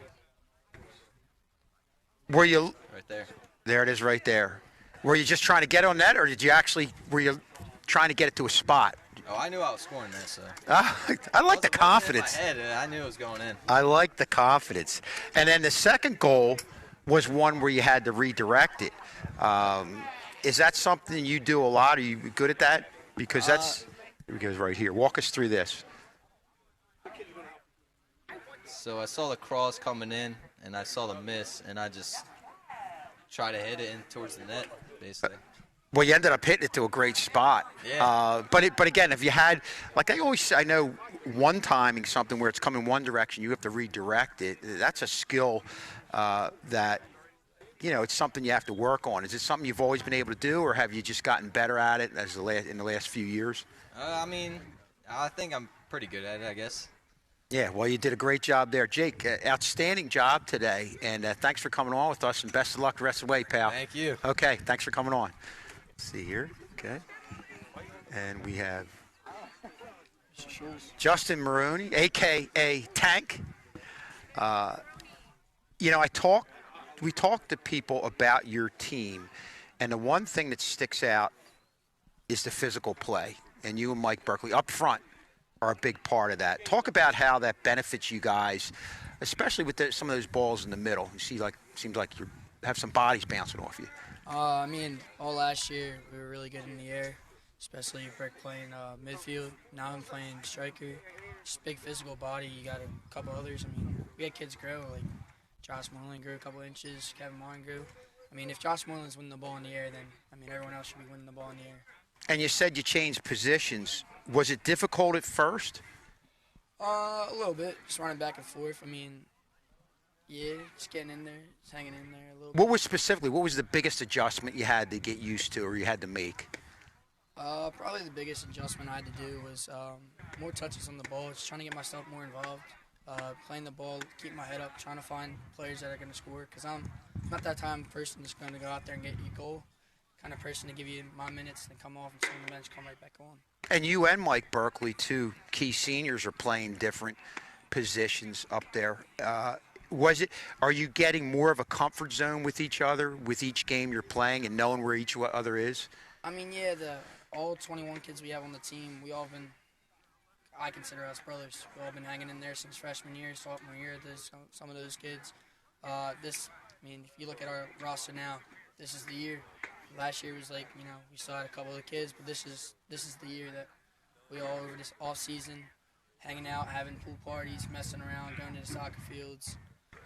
Were you right there? There it is, right there. Were you just trying to get on net, or were you trying to get it to a spot? Oh, I knew I was scoring that, so. I like the confidence. In my head, I knew it was going in. I like the confidence. And then the second goal was one where you had to redirect it. Is that something you do a lot? Are you good at that? Because that's, here it goes right here. Walk us through this. So I saw the cross coming in, and I saw the miss, and I just tried to hit it in towards the net, basically. Well, you ended up hitting it to a great spot. Yeah. But again, if you had, like I know one-timing something where it's coming one direction, you have to redirect it. That's a skill that, it's something you have to work on. Is it something you've always been able to do, or have you just gotten better at it in the last few years? I mean, I think I'm pretty good at it, I guess. Yeah, well, you did a great job there. Jake, outstanding job today, and thanks for coming on with us, and best of luck the rest of the way, pal. Thank you. Okay, thanks for coming on. Let's see here, okay. And we have Justin Maroney, a.k.a. Tank. We talked to people about your team, and the one thing that sticks out is the physical play, and you and Mike Berkeley up front are a big part of that. Talk about how that benefits you guys, especially with some of those balls in the middle. You see, seems like you have some bodies bouncing off you. I mean, all last year we were really good in the air, especially Brick playing midfield. Now I'm playing striker. Just big physical body. You got a couple others. I mean, we had kids grow, like Josh Moreland grew a couple inches, Kevin Martin grew. I mean, if Josh Moreland's winning the ball in the air, then, everyone else should be winning the ball in the air. And you said you changed positions. Was it difficult at first? A little bit, just running back and forth. Yeah, just getting in there, just hanging in there a little bit. What was the biggest adjustment you had to get used to or you had to make? Probably the biggest adjustment I had to do was more touches on the ball, just trying to get myself more involved. Playing the ball, keep my head up, trying to find players that are going to score. Because I'm not that time person that's going to go out there and get you a goal. Kind of person to give you my minutes and come off and sit on the bench, come right back on. And you and Mike Berkeley, two key seniors, are playing different positions up there. Are you getting more of a comfort zone with each other with each game you're playing and knowing where each other is? Yeah, all 21 kids we have on the team, I consider us brothers. We've all been hanging in there since freshman year, sophomore year. There's some of those kids. If you look at our roster now, this is the year. Last year was we still had a couple of the kids, but this is the year that we all over this off season, hanging out, having pool parties, messing around, going to the soccer fields,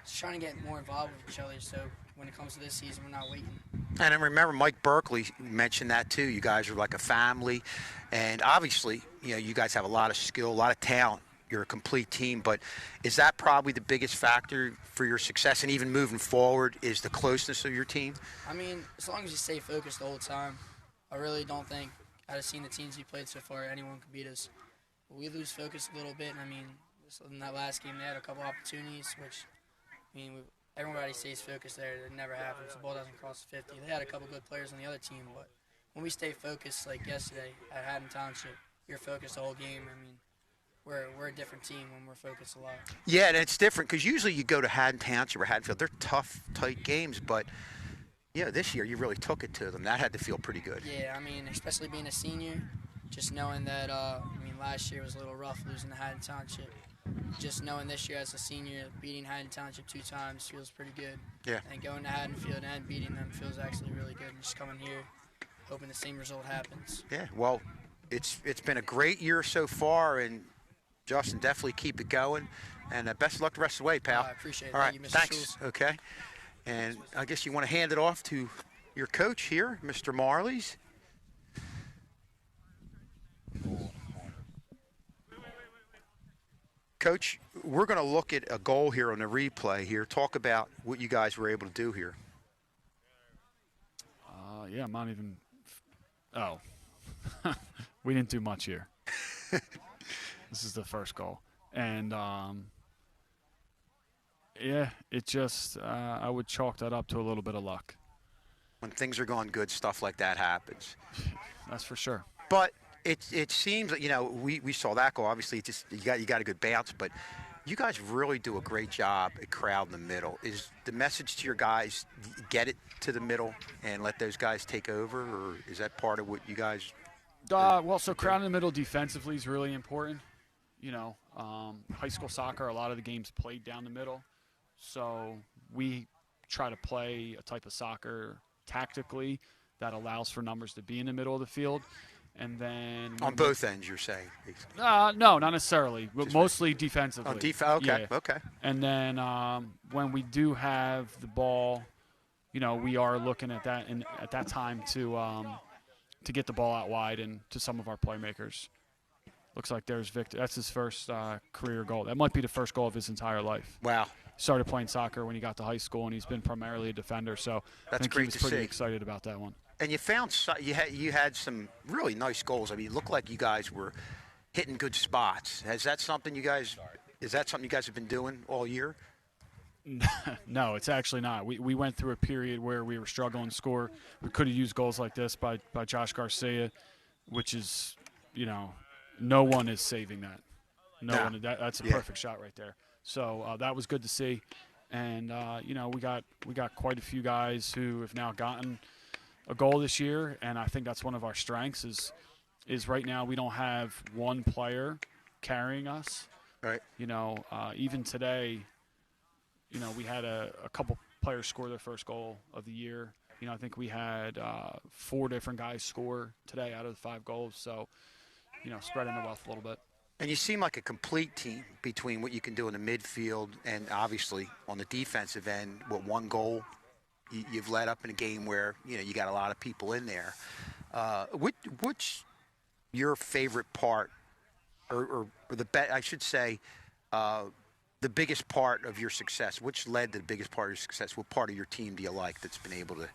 just trying to get more involved with each other. So when it comes to this season, we're not waiting. And I remember Mike Berkeley mentioned that too. You guys are like a family, and obviously, you guys have a lot of skill, a lot of talent. You're a complete team, but is that probably the biggest factor for your success and even moving forward is the closeness of your team? As long as you stay focused the whole time, I really don't think, out of seeing the teams we played so far, anyone could beat us. But we lose focus a little bit, and in that last game, they had a couple opportunities, which, everybody stays focused there. It never happens. The ball doesn't cross the 50. They had a couple good players on the other team, but when we stay focused, like yesterday at Haddon Township, you're focused the whole game. We're a different team when we're focused a lot. Yeah, and it's different because usually you go to Haddon Township or Haddonfield. They're tough, tight games, but this year you really took it to them. That had to feel pretty good. Yeah, especially being a senior, just knowing that, last year was a little rough losing to Haddon Township. Just knowing this year as a senior, beating Haddon Township 2 times feels pretty good. Yeah. And going to Haddonfield and beating them feels actually really good. And just coming here, hoping the same result happens. Yeah, well, it's been a great year so far, and Justin, definitely keep it going. And best of luck the rest of the way, pal. I appreciate it. All right, Thank you, Mr. thanks. Schultz. Okay. And I guess you want to hand it off to your coach here, Mr. Marley's. Coach, we're going to look at a goal here on the replay here. Talk about what you guys were able to do here. Yeah, I'm not even. Oh, we didn't do much here. This is the first goal, and yeah, it just I would chalk that up to a little bit of luck. When things are going good, stuff like that happens. That's for sure. But it seems that, you know, we saw that goal. Obviously, you got a good bounce, but you guys really do a great job at crowding the middle. Is the message to your guys, get it to the middle and let those guys take over, or is that part of what you guys? Well, so crowding the middle defensively is really important. You know, high school soccer, a lot of the games played down the middle, so we try to play a type of soccer tactically that allows for numbers to be in the middle of the field. And then on both ends, you're saying? No, not necessarily. But mostly defensively. Okay. And then when we do have the ball, you know, we are looking at that and at that time to get the ball out wide and to some of our playmakers. Looks like there's Victor. That's his first career goal. That might be the first goal of his entire life. Wow. Started playing soccer when he got to high school, and he's been primarily a defender. So that's I think great he was to pretty see. excited about that one. And you found you had some really nice goals. I mean, it looked like you guys were hitting good spots. Is that something you guys have been doing all year? No, it's actually not. We went through a period where we were struggling to score. We could have used goals like this by Josh Garcia, which is, you know, no one is saving that. That's a perfect shot right there. So that was good to see. And you know, we got quite a few guys who have now gotten a goal this year, and I think that's one of our strengths is right now we don't have one player carrying us. Right. You know, even today, you know, we had a couple players score their first goal of the year. You know, I think we had 4 different guys score today out of the 5 goals. So, you know, spreading the wealth a little bit. And you seem like a complete team between what you can do in the midfield and obviously on the defensive end. With one goal, you've led up in a game where, you know, you got a lot of people in there. What's your favorite part, or I should say, the biggest part of your success? Which led to the biggest part of your success? What part of your team do you like that's been able to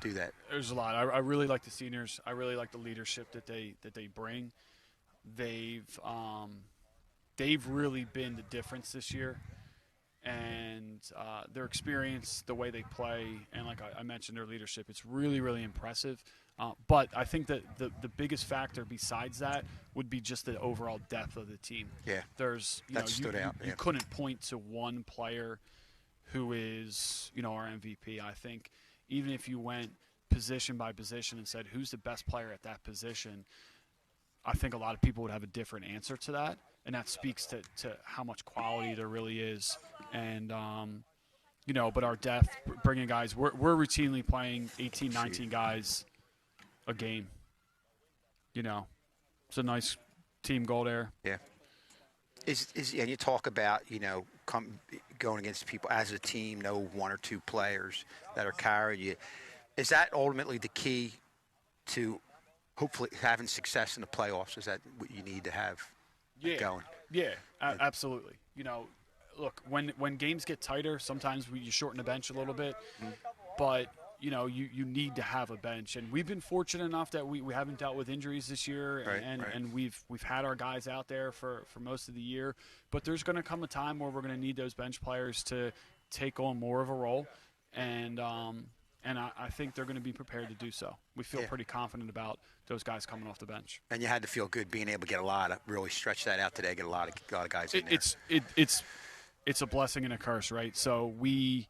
do that? There's a lot. I really like the seniors. I really like the leadership that they bring. They've really been the difference this year, and their experience, the way they play, and like I mentioned, their leadership, it's really, really impressive. But I think that the biggest factor besides that would be just the overall depth of the team. Yeah, there's you couldn't point to one player who is, you know, our MVP. I think even if you went position by position and said who's the best player at that position, I think a lot of people would have a different answer to that, and that speaks to how much quality there really is. And, you know, but our depth, bringing guys, we're routinely playing 18, 19 guys a game. You know, it's a nice team goal there. Yeah. And you talk about, you know, going against people as a team, no 1 or 2 players that are carrying you. Is that ultimately the key to hopefully having success in the playoffs? Is that what you need to have going? Yeah, absolutely. You know, look, when games get tighter, sometimes you shorten the bench a little bit, but, you know, you need to have a bench. And we've been fortunate enough that we haven't dealt with injuries this year, and we've had our guys out there for most of the year. But there's going to come a time where we're going to need those bench players to take on more of a role, and I think they're going to be prepared to do so. We feel pretty confident about those guys coming off the bench. And you had to feel good being able to get really stretch that out today, get a lot of guys in there. It's a blessing and a curse, right? So we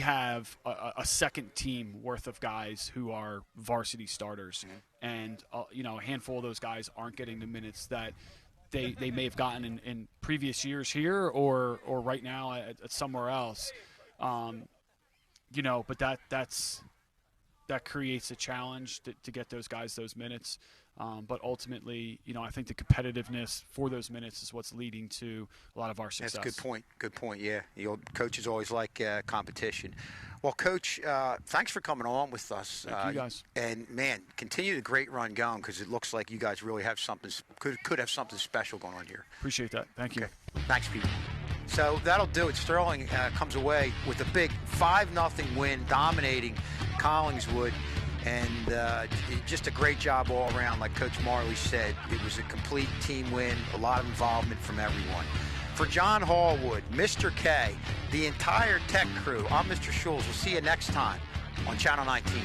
have a second team worth of guys who are varsity starters, and you know, a handful of those guys aren't getting the minutes that they may have gotten in previous years here or right now at somewhere else. You know, but that's that creates a challenge to get those guys those minutes. But ultimately, I think the competitiveness for those minutes is what's leading to a lot of our success. That's a good point. Good point, yeah. Coaches always like competition. Well, Coach, thanks for coming on with us. Thank you guys. And, man, continue the great run going, because it looks like you guys really have something, could have something special going on here. Appreciate that. Thank you. Okay. Thanks, Pete. So that'll do it. Sterling comes away with a big 5-0 win, dominating Collingswood. And just a great job all around. Like Coach Marley said, it was a complete team win, a lot of involvement from everyone. For John Hallwood, Mr. K, the entire tech crew, I'm Mr. Schulz. We'll see you next time on Channel 19.